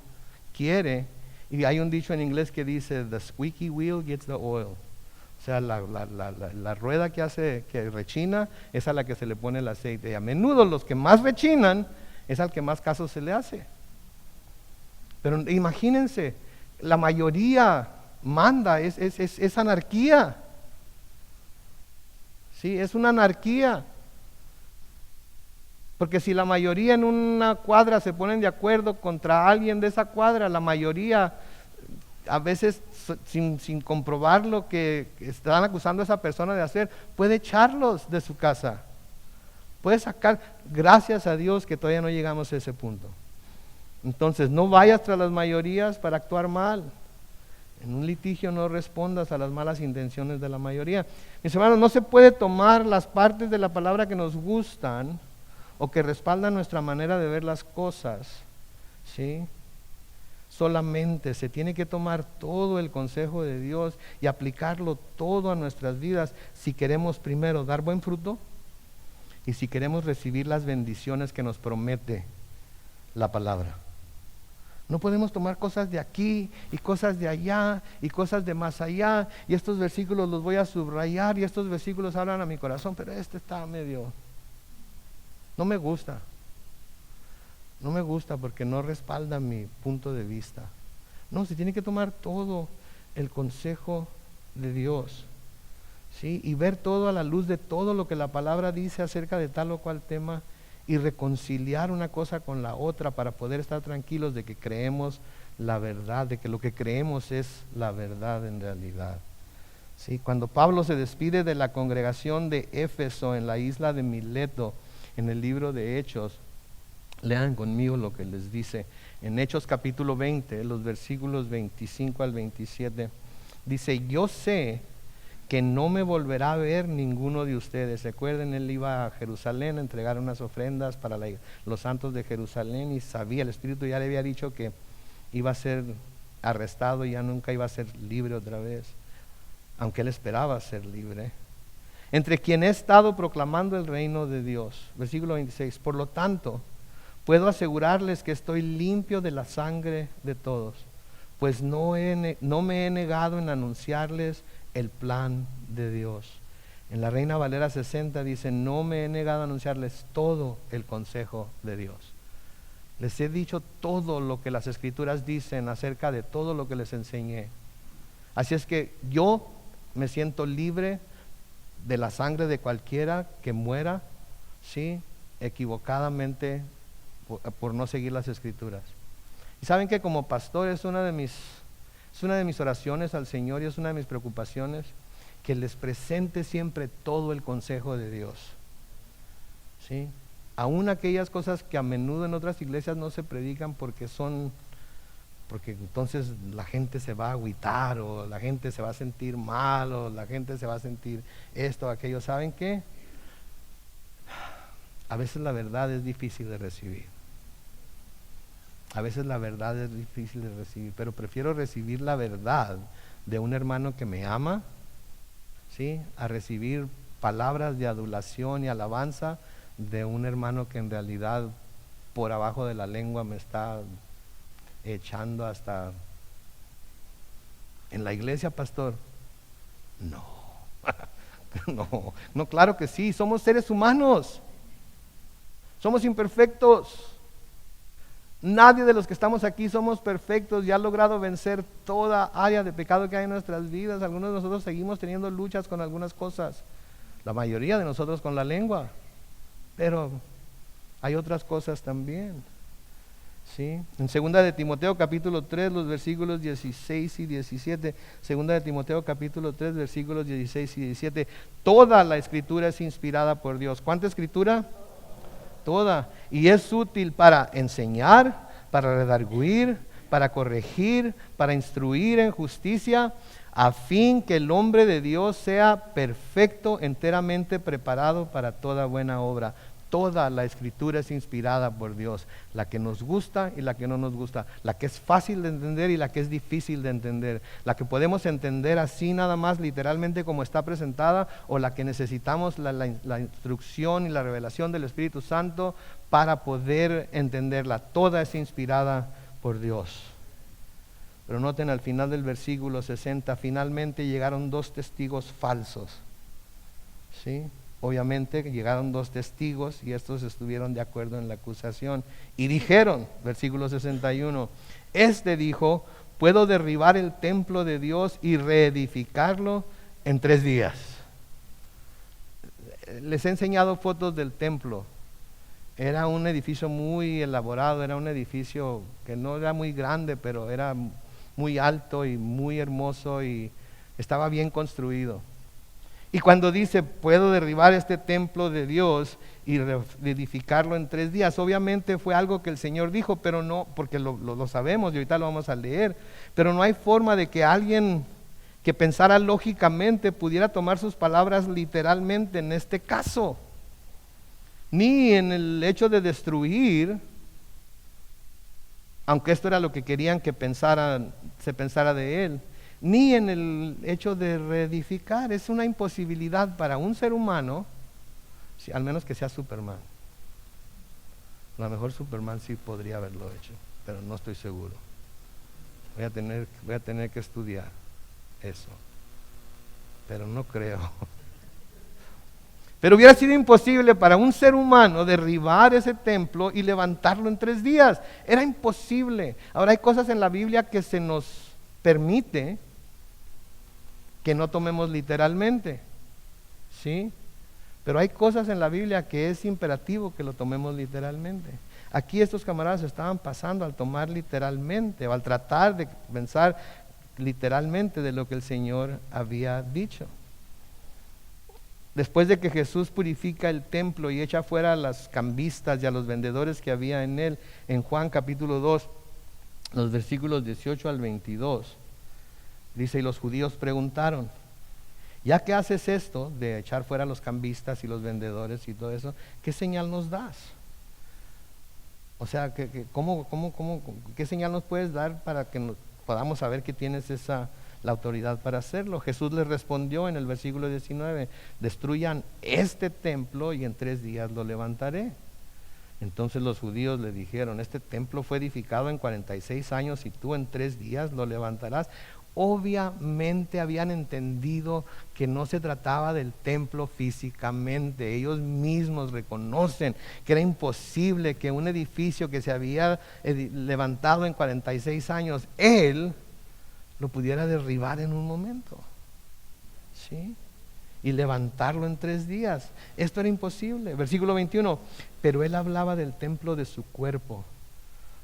quiere. Y hay un dicho en inglés que dice: the squeaky wheel gets the oil. O sea, la rueda que rechina es a la que se le pone el aceite. Y a menudo los que más rechinan es al que más caso se le hace. Pero imagínense, la mayoría manda, es anarquía. Sí, es una anarquía. Porque si la mayoría en una cuadra se ponen de acuerdo contra alguien de esa cuadra, la mayoría, a veces sin comprobar lo que están acusando a esa persona de hacer, puede echarlos de su casa. Puede sacar, gracias a Dios que todavía no llegamos a ese punto. Entonces, no vayas tras las mayorías para actuar mal. En un litigio no respondas a las malas intenciones de la mayoría. Mis hermanos, no se puede tomar las partes de la palabra que nos gustan o que respaldan nuestra manera de ver las cosas, ¿sí? Solamente se tiene que tomar todo el consejo de Dios y aplicarlo todo a nuestras vidas si queremos primero dar buen fruto y si queremos recibir las bendiciones que nos promete la palabra. No podemos tomar cosas de aquí y cosas de allá y cosas de más allá, y estos versículos los voy a subrayar y estos versículos hablan a mi corazón, pero este está medio, no me gusta porque no respalda mi punto de vista. No, se tiene que tomar todo el consejo de Dios, ¿sí? Y ver todo a la luz de todo lo que la palabra dice acerca de tal o cual tema, y reconciliar una cosa con la otra para poder estar tranquilos de que creemos la verdad, de que lo que creemos es la verdad en realidad. ¿Sí? Cuando Pablo se despide de la congregación de Éfeso en la isla de Mileto, en el libro de Hechos, lean conmigo lo que les dice. En Hechos capítulo 20, los versículos 25 al 27, dice: yo sé que no me volverá a ver ninguno de ustedes. Recuerden, él iba a Jerusalén a entregar unas ofrendas para los santos de Jerusalén, y sabía, el Espíritu ya le había dicho que iba a ser arrestado y ya nunca iba a ser libre otra vez, aunque él esperaba ser libre. Entre quien he estado proclamando el reino de Dios. Versículo 26, por lo tanto, puedo asegurarles que estoy limpio de la sangre de todos, pues no me he negado en anunciarles el plan de Dios. En la Reina Valera 60 dice: no me he negado a anunciarles todo el consejo de Dios. Les he dicho todo lo que las Escrituras dicen acerca de todo lo que les enseñé. Así es que yo me siento libre de la sangre de cualquiera que muera, ¿sí?, equivocadamente por no seguir las Escrituras. Y saben que como pastor es una de mis oraciones al Señor, y es una de mis preocupaciones, que les presente siempre todo el consejo de Dios, ¿sí? Aún aquellas cosas que a menudo en otras iglesias no se predican porque entonces la gente se va a agüitar, o la gente se va a sentir mal, o la gente se va a sentir esto o aquello. ¿Saben qué? A veces la verdad es difícil de recibir. A veces la verdad es difícil de recibir, pero prefiero recibir la verdad de un hermano que me ama, ¿sí?, a recibir palabras de adulación y alabanza de un hermano que en realidad por abajo de la lengua me está echando hasta en la iglesia, pastor. No, no, claro que sí, somos seres humanos, somos imperfectos. Nadie de los que estamos aquí somos perfectos y ha logrado vencer toda área de pecado que hay en nuestras vidas. Algunos de nosotros seguimos teniendo luchas con algunas cosas, la mayoría de nosotros con la lengua, pero hay otras cosas también, ¿sí? En 2 de Timoteo capítulo 3, los versículos 16 y 17, 2 de Timoteo capítulo 3, versículos 16 y 17, toda la Escritura es inspirada por Dios. ¿Cuánta Escritura? Toda, y es útil para enseñar, para redarguir, para corregir, para instruir en justicia, a fin que el hombre de Dios sea perfecto, enteramente preparado para toda buena obra. Toda la Escritura es inspirada por Dios, la que nos gusta y la que no nos gusta, la que es fácil de entender y la que es difícil de entender, la que podemos entender así nada más literalmente como está presentada, o la que necesitamos la instrucción y la revelación del Espíritu Santo para poder entenderla. Toda es inspirada por Dios. Pero noten al final del versículo 60, finalmente llegaron 2 testigos falsos. ¿Sí? Obviamente llegaron 2 testigos y estos estuvieron de acuerdo en la acusación. Y dijeron, versículo 61, este dijo, puedo derribar el templo de Dios y reedificarlo en 3 días. Les he enseñado fotos del templo. Era un edificio muy elaborado, era un edificio que no era muy grande, pero era muy alto y muy hermoso y estaba bien construido. Y cuando dice, puedo derribar este templo de Dios y reedificarlo en 3 días, obviamente fue algo que el Señor dijo, pero no, porque lo sabemos y ahorita lo vamos a leer, pero no hay forma de que alguien que pensara lógicamente pudiera tomar sus palabras literalmente en este caso, ni en el hecho de destruir, aunque esto era lo que querían que se pensara de él, ni en el hecho de reedificar. Es una imposibilidad para un ser humano, al menos que sea Superman. A lo mejor Superman sí podría haberlo hecho, pero no estoy seguro. Voy a tener que estudiar eso, pero no creo. Pero hubiera sido imposible para un ser humano derribar ese templo y levantarlo en 3 días. Era imposible. Ahora hay cosas en la Biblia que se nos permite que no tomemos literalmente, ¿sí? Pero hay cosas en la Biblia que es imperativo que lo tomemos literalmente. Aquí estos camaradas estaban pasando al tomar literalmente, o al tratar de pensar literalmente de lo que el Señor había dicho. Después de que Jesús purifica el templo y echa fuera a las cambistas y a los vendedores que había en él, en Juan capítulo 2, los versículos 18 al 22, dice, y los judíos preguntaron, ya que haces esto de echar fuera a los cambistas y los vendedores y todo eso, ¿qué señal nos das? O sea, ¿qué señal nos puedes dar para que podamos saber que tienes la autoridad para hacerlo? Jesús les respondió en el versículo 19, destruyan este templo y en 3 días lo levantaré. Entonces los judíos le dijeron, este templo fue edificado en 46 años y tú en 3 días lo levantarás. Obviamente habían entendido que no se trataba del templo físicamente. Ellos mismos reconocen que era imposible que un edificio que se había levantado en 46 años, él lo pudiera derribar en un momento, ¿sí? Y levantarlo en 3 días. Esto era imposible. Versículo 21, pero él hablaba del templo de su cuerpo.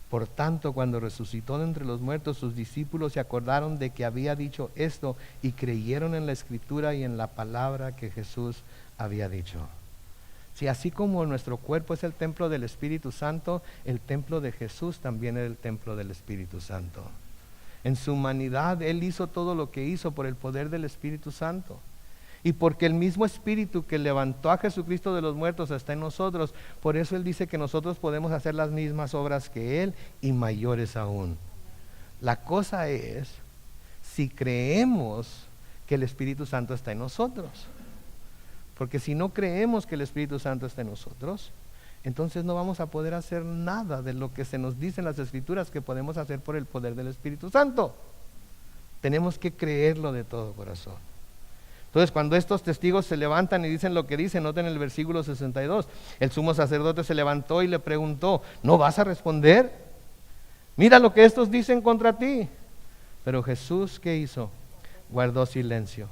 Por tanto, cuando resucitó de entre los muertos, sus discípulos se acordaron de que había dicho esto y creyeron en la Escritura y en la palabra que Jesús había dicho. Si así como nuestro cuerpo es el templo del Espíritu Santo, el templo de Jesús también es el templo del Espíritu Santo. En su humanidad, Él hizo todo lo que hizo por el poder del Espíritu Santo. Y porque el mismo Espíritu que levantó a Jesucristo de los muertos está en nosotros, por eso Él dice que nosotros podemos hacer las mismas obras que Él y mayores aún. La cosa es si creemos que el Espíritu Santo está en nosotros. Porque si no creemos que el Espíritu Santo está en nosotros, entonces no vamos a poder hacer nada de lo que se nos dice en las Escrituras que podemos hacer por el poder del Espíritu Santo. Tenemos que creerlo de todo corazón. Entonces, cuando estos testigos se levantan y dicen lo que dicen, noten el versículo 62, el sumo sacerdote se levantó y le preguntó, ¿no vas a responder? Mira lo que estos dicen contra ti. Pero Jesús, ¿qué hizo? Guardó silencio.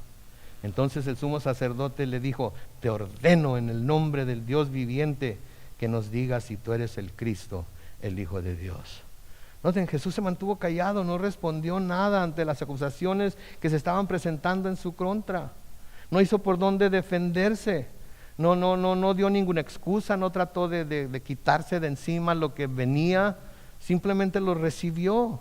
Entonces el sumo sacerdote le dijo, te ordeno en el nombre del Dios viviente que nos digas si tú eres el Cristo, el Hijo de Dios. Noten, Jesús se mantuvo callado, no respondió nada ante las acusaciones que se estaban presentando en su contra. No hizo por dónde defenderse, no dio ninguna excusa, no trató de quitarse de encima lo que venía, simplemente lo recibió.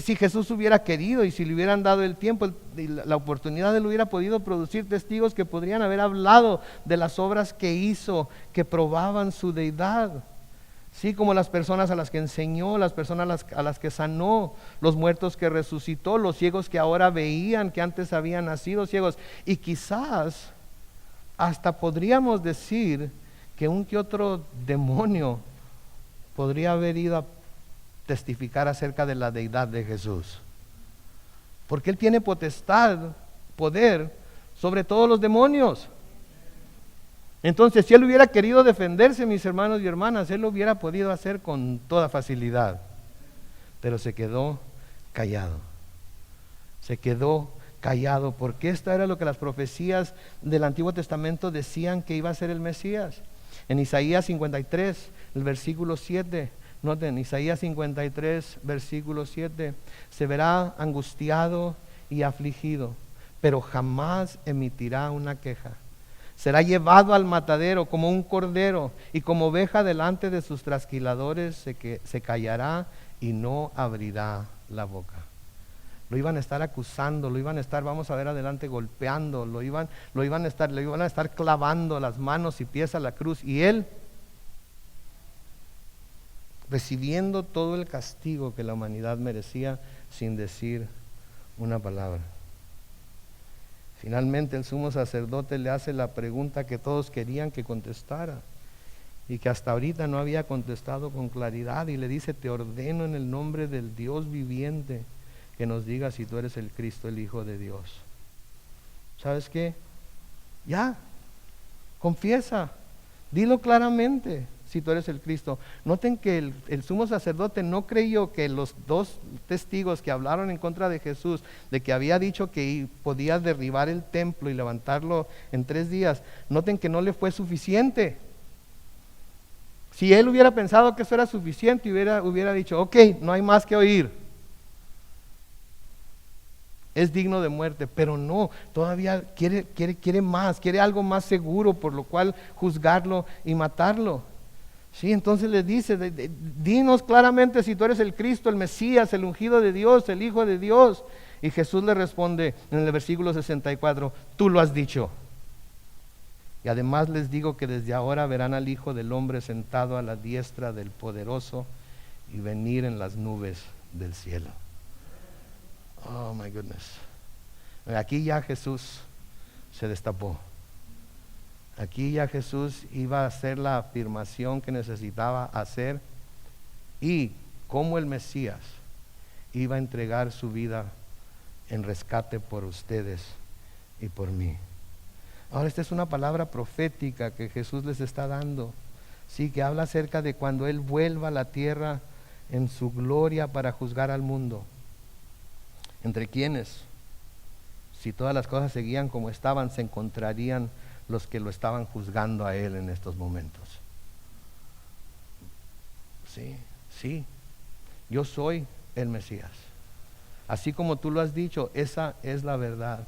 Si Jesús hubiera querido y si le hubieran dado el tiempo y la oportunidad, Él hubiera podido producir testigos que podrían haber hablado de las obras que hizo, que probaban su deidad. Sí, como las personas a las que enseñó, las personas a las que sanó, los muertos que resucitó, los ciegos que ahora veían, que antes habían nacido ciegos. Y quizás hasta podríamos decir que un que otro demonio podría haber ido a testificar acerca de la deidad de Jesús. porque Él tiene potestad, poder sobre todos los demonios. Entonces, si Él hubiera querido defenderse, mis hermanos y hermanas, Él lo hubiera podido hacer con toda facilidad, pero se quedó callado. Se quedó callado, porque esto era lo que las profecías del Antiguo Testamento decían que iba a ser el Mesías. En Isaías 53, el versículo 7, noten, Isaías 53, versículo 7, se verá angustiado y afligido, pero jamás emitirá una queja. Será llevado al matadero como un cordero, y como oveja delante de sus trasquiladores se callará y no abrirá la boca. Lo iban a estar acusando, lo iban a estar, vamos a ver adelante, golpeando, le iban a estar clavando las manos y pies a la cruz, y Él recibiendo todo el castigo que la humanidad merecía sin decir una palabra. Finalmente el sumo sacerdote le hace la pregunta que todos querían que contestara y que hasta ahorita no había contestado con claridad, y le dice: te ordeno en el nombre del Dios viviente que nos digas si tú eres el Cristo, el Hijo de Dios. ¿Sabes qué? Ya, confiesa, dilo claramente si tú eres el Cristo. Noten que el sumo sacerdote no creyó que los dos testigos que hablaron en contra de Jesús, de que había dicho que podía derribar el templo y levantarlo en 3 días, noten que no le fue suficiente. Si él hubiera pensado que eso era suficiente, hubiera dicho: ok, no hay más que oír, es digno de muerte. Pero no, todavía quiere más, quiere algo más seguro por lo cual juzgarlo y matarlo. Sí, entonces le dice: dinos claramente si tú eres el Cristo, el Mesías, el ungido de Dios, el Hijo de Dios. Y Jesús le responde en el versículo 64: tú lo has dicho. Y además les digo que desde ahora verán al Hijo del Hombre sentado a la diestra del Poderoso y venir en las nubes del cielo. Oh my goodness. Aquí ya Jesús se destapó. Aquí ya Jesús iba a hacer la afirmación que necesitaba hacer, y como el Mesías iba a entregar su vida en rescate por ustedes y por mí. Ahora, esta es una palabra profética que Jesús les está dando, sí, que habla acerca de cuando Él vuelva a la tierra en su gloria para juzgar al mundo. ¿Entre quiénes? Si todas las cosas seguían como estaban, se encontrarían los que lo estaban juzgando a Él en estos momentos. Sí, yo soy el Mesías. Así como tú lo has dicho, esa es la verdad.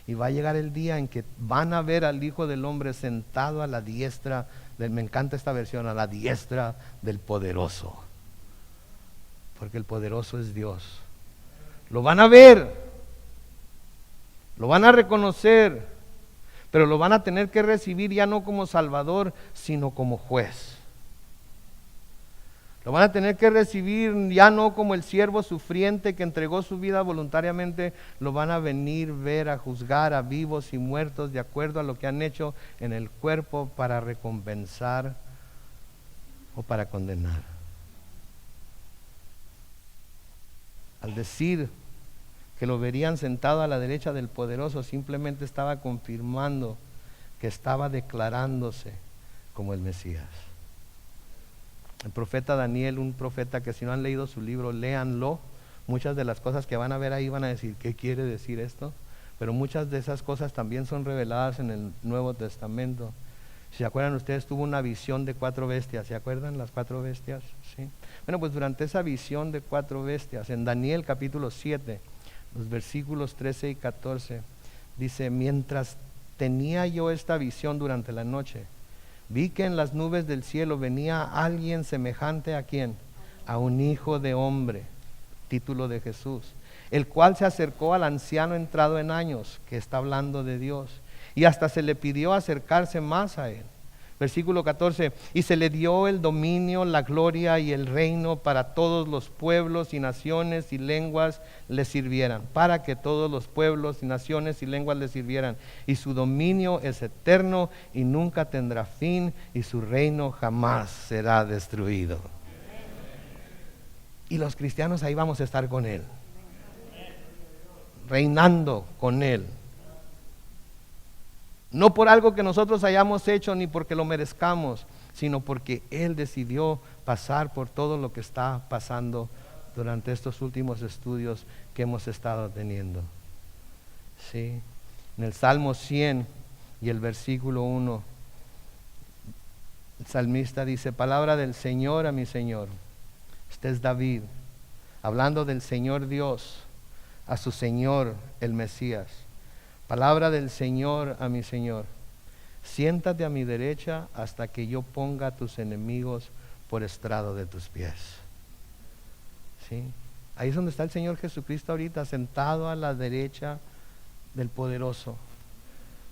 Y va a llegar el día en que van a ver al Hijo del Hombre sentado a la diestra me encanta esta versión, a la diestra del Poderoso. Porque el Poderoso es Dios. Lo van a ver, lo van a reconocer, pero lo van a tener que recibir ya no como Salvador, sino como juez. Lo van a tener que recibir ya no como el siervo sufriente que entregó su vida voluntariamente. Lo van a venir ver a juzgar a vivos y muertos de acuerdo a lo que han hecho en el cuerpo, para recompensar o para condenar. Al decir que lo verían sentado a la derecha del Poderoso, simplemente estaba confirmando que estaba declarándose como el Mesías. El profeta Daniel, un profeta que, si no han leído su libro, léanlo. Muchas de las cosas que van a ver ahí van a decir: ¿qué quiere decir esto? Pero muchas de esas cosas también son reveladas en el Nuevo Testamento. Si se acuerdan ustedes, tuvo una visión de 4 bestias. ¿Se acuerdan las 4 bestias? ¿Sí? Bueno, pues durante esa visión de 4 bestias, en Daniel capítulo 7, los versículos 13 y 14, dice: mientras tenía yo esta visión durante la noche, vi que en las nubes del cielo venía alguien semejante ¿a quién? A un hijo de hombre, título de Jesús, el cual se acercó al anciano entrado en años, que está hablando de Dios, y hasta se le pidió acercarse más a él. Versículo 14: y se le dio el dominio, la gloria y el reino para todos los pueblos y naciones y lenguas le sirvieran, para que todos los pueblos y naciones y lenguas le sirvieran. Y su dominio es eterno y nunca tendrá fin, y su reino jamás será destruido. Y los cristianos ahí vamos a estar con Él. reinando con Él. No por algo que nosotros hayamos hecho ni porque lo merezcamos, sino porque Él decidió pasar por todo lo que está pasando durante estos últimos estudios que hemos estado teniendo. Sí. En el Salmo 100 y el versículo 1, el salmista dice: palabra del Señor a mi Señor. Este es David, hablando del Señor Dios a su Señor el Mesías. Palabra del Señor a mi Señor: siéntate a mi derecha hasta que yo ponga a tus enemigos por estrado de tus pies. ¿Sí? Ahí es donde está el Señor Jesucristo ahorita, sentado a la derecha del Poderoso,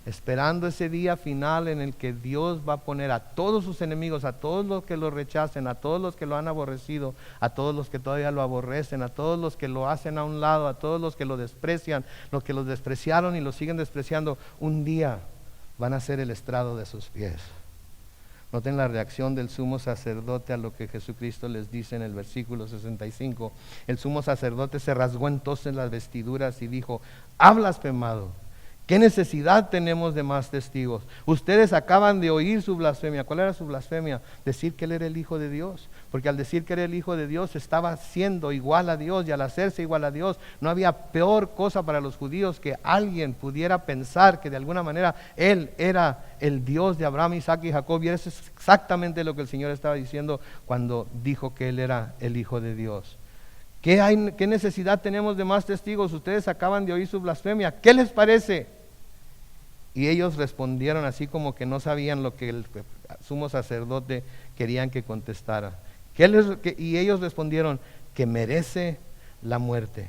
esperando ese día final en el que Dios va a poner a todos sus enemigos, a todos los que lo rechacen, a todos los que lo han aborrecido, a todos los que todavía lo aborrecen, a todos los que lo hacen a un lado, a todos los que lo desprecian, los que lo despreciaron y lo siguen despreciando. Un día van a ser el estrado de sus pies. Noten la reacción del sumo sacerdote a lo que Jesucristo les dice en el versículo 65. El sumo sacerdote se rasgó entonces las vestiduras y dijo: ha blasfemado. ¿Qué necesidad tenemos de más testigos? Ustedes acaban de oír su blasfemia. ¿Cuál era su blasfemia? Decir que Él era el Hijo de Dios. Porque al decir que era el Hijo de Dios, estaba siendo igual a Dios. Y al hacerse igual a Dios, no había peor cosa para los judíos que alguien pudiera pensar que de alguna manera Él era el Dios de Abraham, Isaac y Jacob. Y eso es exactamente lo que el Señor estaba diciendo cuando dijo que Él era el Hijo de Dios. ¿Qué necesidad tenemos de más testigos? Ustedes acaban de oír su blasfemia. ¿Qué les parece? Y ellos respondieron así como que no sabían lo que el sumo sacerdote querían que contestara. Y ellos respondieron: que merece la muerte.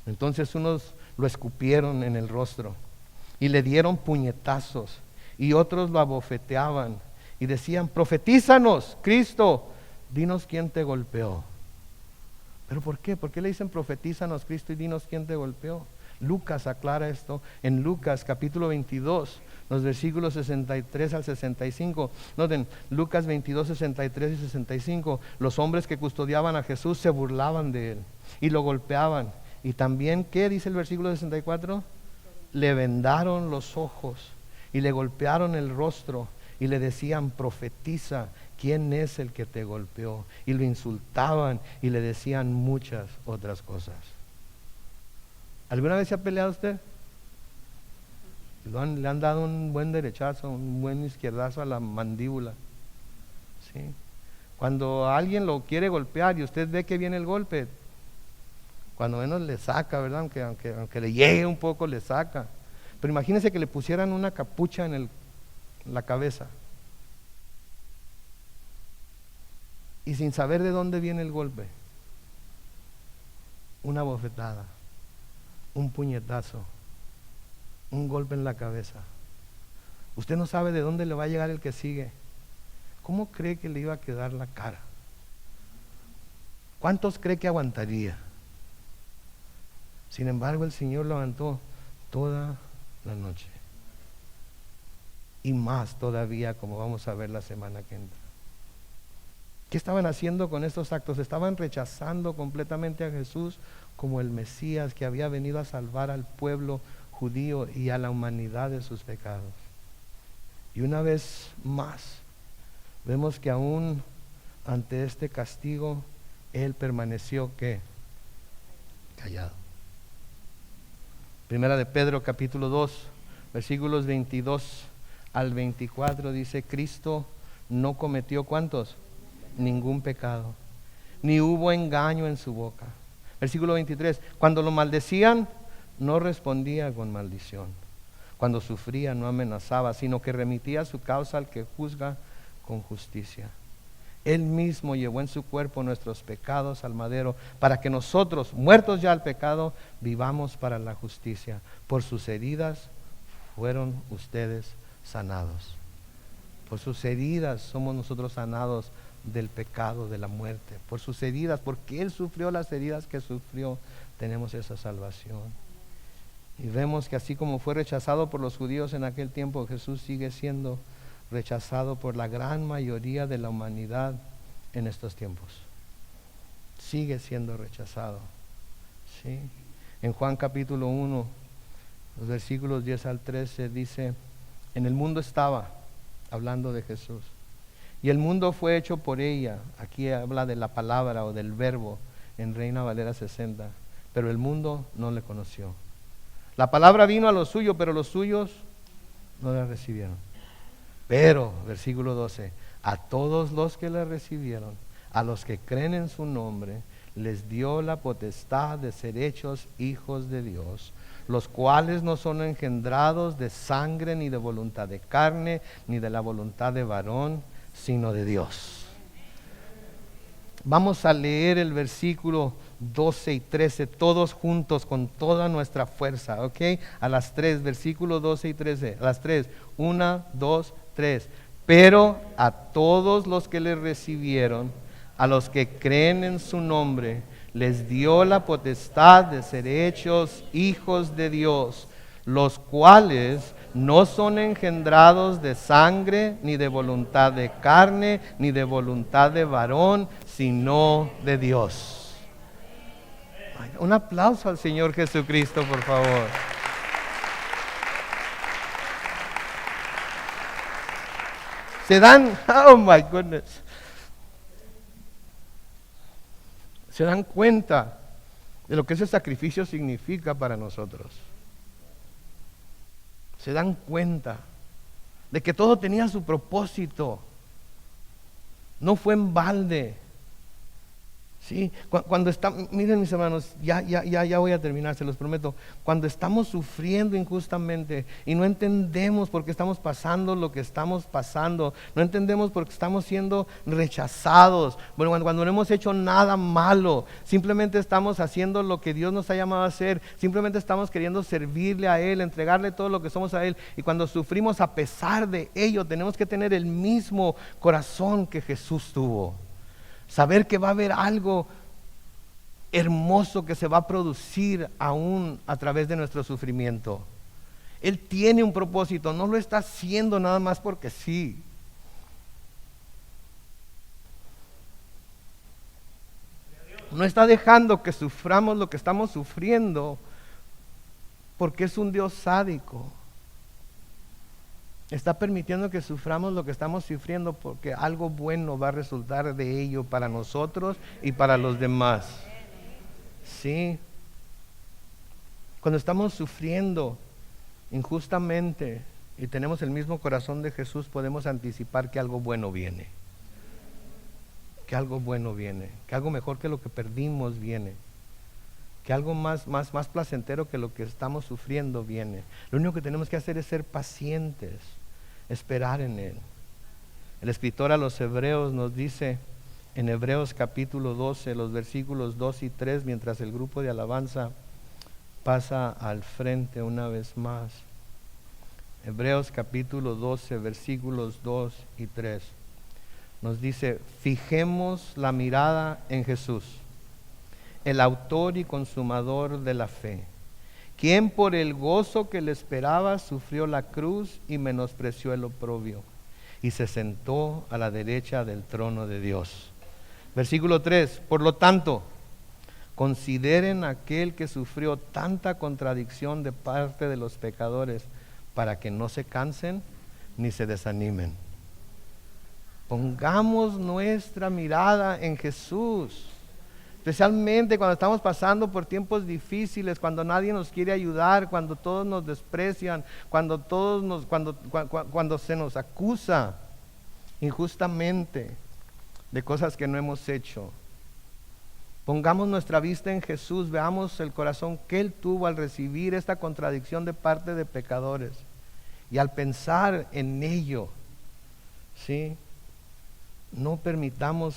Entonces unos lo escupieron en el rostro y le dieron puñetazos, y otros lo abofeteaban y decían: profetízanos, Cristo, dinos quién te golpeó. ¿Pero por qué? ¿Por qué le dicen profetízanos, Cristo, y dinos quién te golpeó? Lucas aclara esto en Lucas capítulo 22, los versículos 63 al 65. Noten, Lucas 22, 63 y 65. Los hombres que custodiaban a Jesús se burlaban de Él y lo golpeaban. Y también, ¿qué dice el versículo 64? Le vendaron los ojos y le golpearon el rostro y le decían: profetiza, ¿quién es el que te golpeó? Y lo insultaban y le decían muchas otras cosas. ¿Alguna vez se ha peleado usted? Le han dado un buen derechazo, un buen izquierdazo a la mandíbula. ¿Sí? Cuando alguien lo quiere golpear y usted ve que viene el golpe, cuando menos le saca, ¿verdad? Aunque le llegue un poco, le saca. Pero imagínese que le pusieran una capucha en la cabeza. Y sin saber de dónde viene el golpe, una bofetada, un puñetazo, un golpe en la cabeza. Usted no sabe de dónde le va a llegar el que sigue. ¿Cómo cree que le iba a quedar la cara? ¿Cuántos cree que aguantaría? Sin embargo, el Señor lo aguantó toda la noche. Y más todavía, como vamos a ver la semana que entra. ¿Qué estaban haciendo con estos actos? Estaban rechazando completamente a Jesús como el Mesías que había venido a salvar al pueblo judío y a la humanidad de sus pecados. Y una vez más, vemos que aún ante este castigo, Él permaneció, ¿qué? Callado. Primera de Pedro capítulo 2, versículos 22 al 24 dice: Cristo no cometió, ¿cuántos? Ningún pecado, ni hubo engaño en su boca. Versículo 23, cuando lo maldecían, no respondía con maldición. Cuando sufría, no amenazaba, sino que remitía su causa al que juzga con justicia. Él mismo llevó en su cuerpo nuestros pecados al madero, para que nosotros, muertos ya al pecado, vivamos para la justicia. Por sus heridas fueron ustedes sanados. Por sus heridas somos nosotros sanados del pecado, de la muerte. Por sus heridas, porque Él sufrió las heridas que sufrió, tenemos esa salvación. Y vemos que así como fue rechazado por los judíos en aquel tiempo, Jesús sigue siendo rechazado por la gran mayoría de la humanidad en estos tiempos. Sigue siendo rechazado. ¿Sí? En Juan capítulo 1, los versículos 10 al 13 dice, en el mundo estaba, hablando de Jesús, y el mundo fue hecho por ella. Aquí habla de la palabra o del verbo en Reina Valera 60, pero el mundo no le conoció. La palabra vino a lo suyo, pero los suyos no la recibieron. Pero, versículo 12, a todos los que la recibieron, a los que creen en su nombre, les dio la potestad de ser hechos hijos de Dios, los cuales no son engendrados de sangre, ni de voluntad de carne, ni de la voluntad de varón, sino de Dios. Vamos a leer el versículo 12 y 13 todos juntos con toda nuestra fuerza, ¿ok? A las 3, versículo 12 y 13, a las 3, 1, 2, 3. Pero a todos los que le recibieron, a los que creen en su nombre, les dio la potestad de ser hechos hijos de Dios, los cuales no son engendrados de sangre, ni de voluntad de carne, ni de voluntad de varón, sino de Dios. Un aplauso al Señor Jesucristo, por favor. Se dan, oh my goodness, se dan cuenta de lo que ese sacrificio significa para nosotros. Se dan cuenta de que todo tenía su propósito. No fue en balde. Sí, cuando estamos, miren mis hermanos, ya voy a terminar, se los prometo. Cuando estamos sufriendo injustamente y no entendemos por qué estamos pasando lo que estamos pasando, no entendemos por qué estamos siendo rechazados, bueno, cuando no hemos hecho nada malo, simplemente estamos haciendo lo que Dios nos ha llamado a hacer, simplemente estamos queriendo servirle a Él, entregarle todo lo que somos a Él, y cuando sufrimos a pesar de ello, tenemos que tener el mismo corazón que Jesús tuvo. Saber que va a haber algo hermoso que se va a producir aún a través de nuestro sufrimiento. Él tiene un propósito, no lo está haciendo nada más porque sí. No está dejando que suframos lo que estamos sufriendo porque es un Dios sádico. Está permitiendo que suframos lo que estamos sufriendo porque algo bueno va a resultar de ello para nosotros y para los demás. Sí. Cuando estamos sufriendo injustamente y tenemos el mismo corazón de Jesús, podemos anticipar que algo bueno viene. Que algo bueno viene. Que algo mejor que lo que perdimos viene. Que algo más placentero que lo que estamos sufriendo viene. Lo único que tenemos que hacer es ser pacientes, esperar en Él. El escritor a los Hebreos nos dice en Hebreos capítulo 12, los versículos 2 y 3, mientras el grupo de alabanza pasa al frente una vez más. Hebreos capítulo 12, versículos 2 y 3. Nos dice, fijemos la mirada en Jesús, el autor y consumador de la fe, quien por el gozo que le esperaba sufrió la cruz y menospreció el oprobio, y se sentó a la derecha del trono de Dios. Versículo 3, por lo tanto, consideren aquel que sufrió tanta contradicción de parte de los pecadores, para que no se cansen ni se desanimen. Pongamos nuestra mirada en Jesús. Especialmente cuando estamos pasando por tiempos difíciles, cuando nadie nos quiere ayudar, cuando todos nos desprecian, cuando se nos acusa injustamente de cosas que no hemos hecho. Pongamos nuestra vista en Jesús, veamos el corazón que Él tuvo al recibir esta contradicción de parte de pecadores. Y al pensar en ello, ¿sí?, no permitamos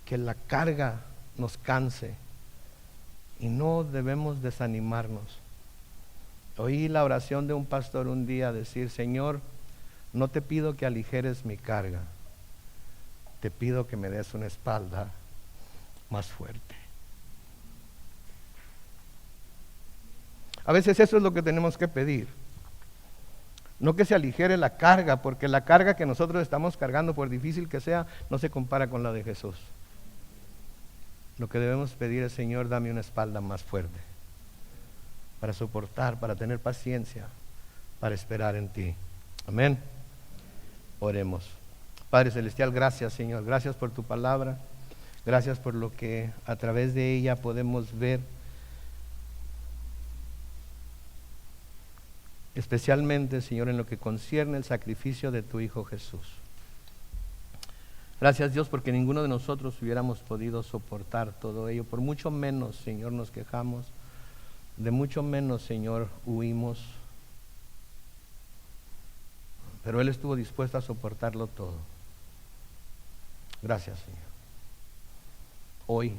que la carga nos canse y no debemos desanimarnos. Oí la oración de un pastor un día decir, Señor, no te pido que aligeres mi carga, te pido que me des una espalda más fuerte. A veces eso es lo que tenemos que pedir. No que se aligere la carga, porque la carga que nosotros estamos cargando, por difícil que sea, no se compara con la de Jesús. Lo que debemos pedir es, Señor, dame una espalda más fuerte para soportar, para tener paciencia, para esperar en ti. Amén. Oremos. Padre Celestial, gracias, Señor. Gracias por tu palabra. Gracias por lo que a través de ella podemos ver, especialmente, Señor, en lo que concierne el sacrificio de tu Hijo Jesús. Gracias, Dios, porque ninguno de nosotros hubiéramos podido soportar todo ello. Por mucho menos, Señor, nos quejamos. De mucho menos, Señor, huimos. Pero Él estuvo dispuesto a soportarlo todo. Gracias, Señor. Hoy,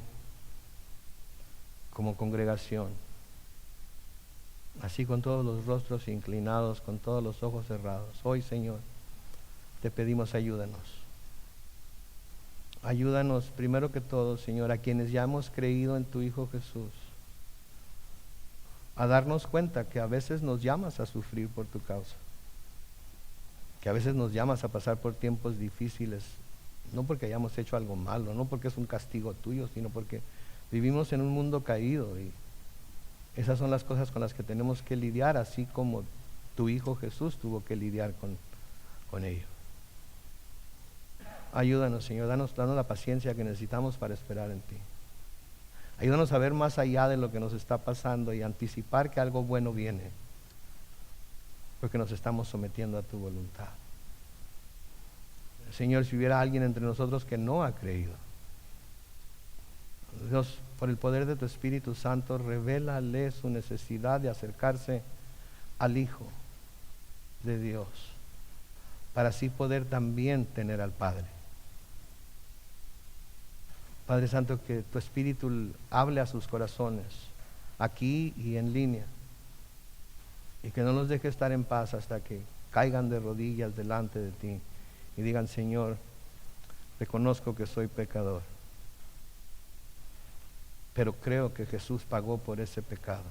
como congregación, así con todos los rostros inclinados, con todos los ojos cerrados, hoy, Señor, te pedimos ayúdanos. Ayúdanos primero que todo, Señor, a quienes ya hemos creído en tu Hijo Jesús, a darnos cuenta que a veces nos llamas a sufrir por tu causa, que a veces nos llamas a pasar por tiempos difíciles, no porque hayamos hecho algo malo, no porque es un castigo tuyo, sino porque vivimos en un mundo caído y esas son las cosas con las que tenemos que lidiar, así como tu Hijo Jesús tuvo que lidiar con ello. Ayúdanos, Señor, danos la paciencia que necesitamos para esperar en ti. Ayúdanos a ver más allá de lo que nos está pasando y anticipar que algo bueno viene, porque nos estamos sometiendo a tu voluntad. Señor, si hubiera alguien entre nosotros que no ha creído, Dios, por el poder de tu Espíritu Santo, revélale su necesidad de acercarse al Hijo de Dios, para así poder también tener al Padre. Padre Santo, que tu Espíritu hable a sus corazones, aquí y en línea, y que no los deje estar en paz hasta que caigan de rodillas delante de ti y digan: Señor, reconozco que soy pecador, pero creo que Jesús pagó por ese pecado.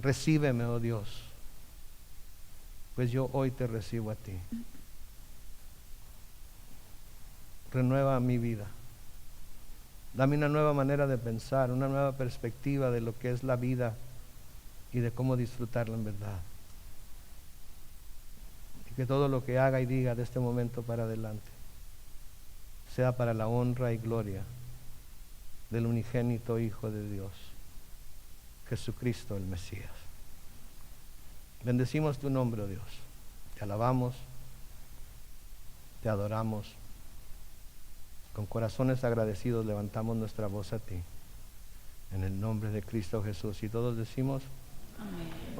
Recíbeme, oh Dios, pues yo hoy te recibo a ti. Renueva mi vida. Dame una nueva manera de pensar, una nueva perspectiva de lo que es la vida y de cómo disfrutarla en verdad. Y que todo lo que haga y diga de este momento para adelante sea para la honra y gloria del unigénito Hijo de Dios, Jesucristo el Mesías. Bendecimos tu nombre, oh Dios. Te alabamos, te adoramos. Con corazones agradecidos levantamos nuestra voz a ti, en el nombre de Cristo Jesús. Y todos decimos: amén.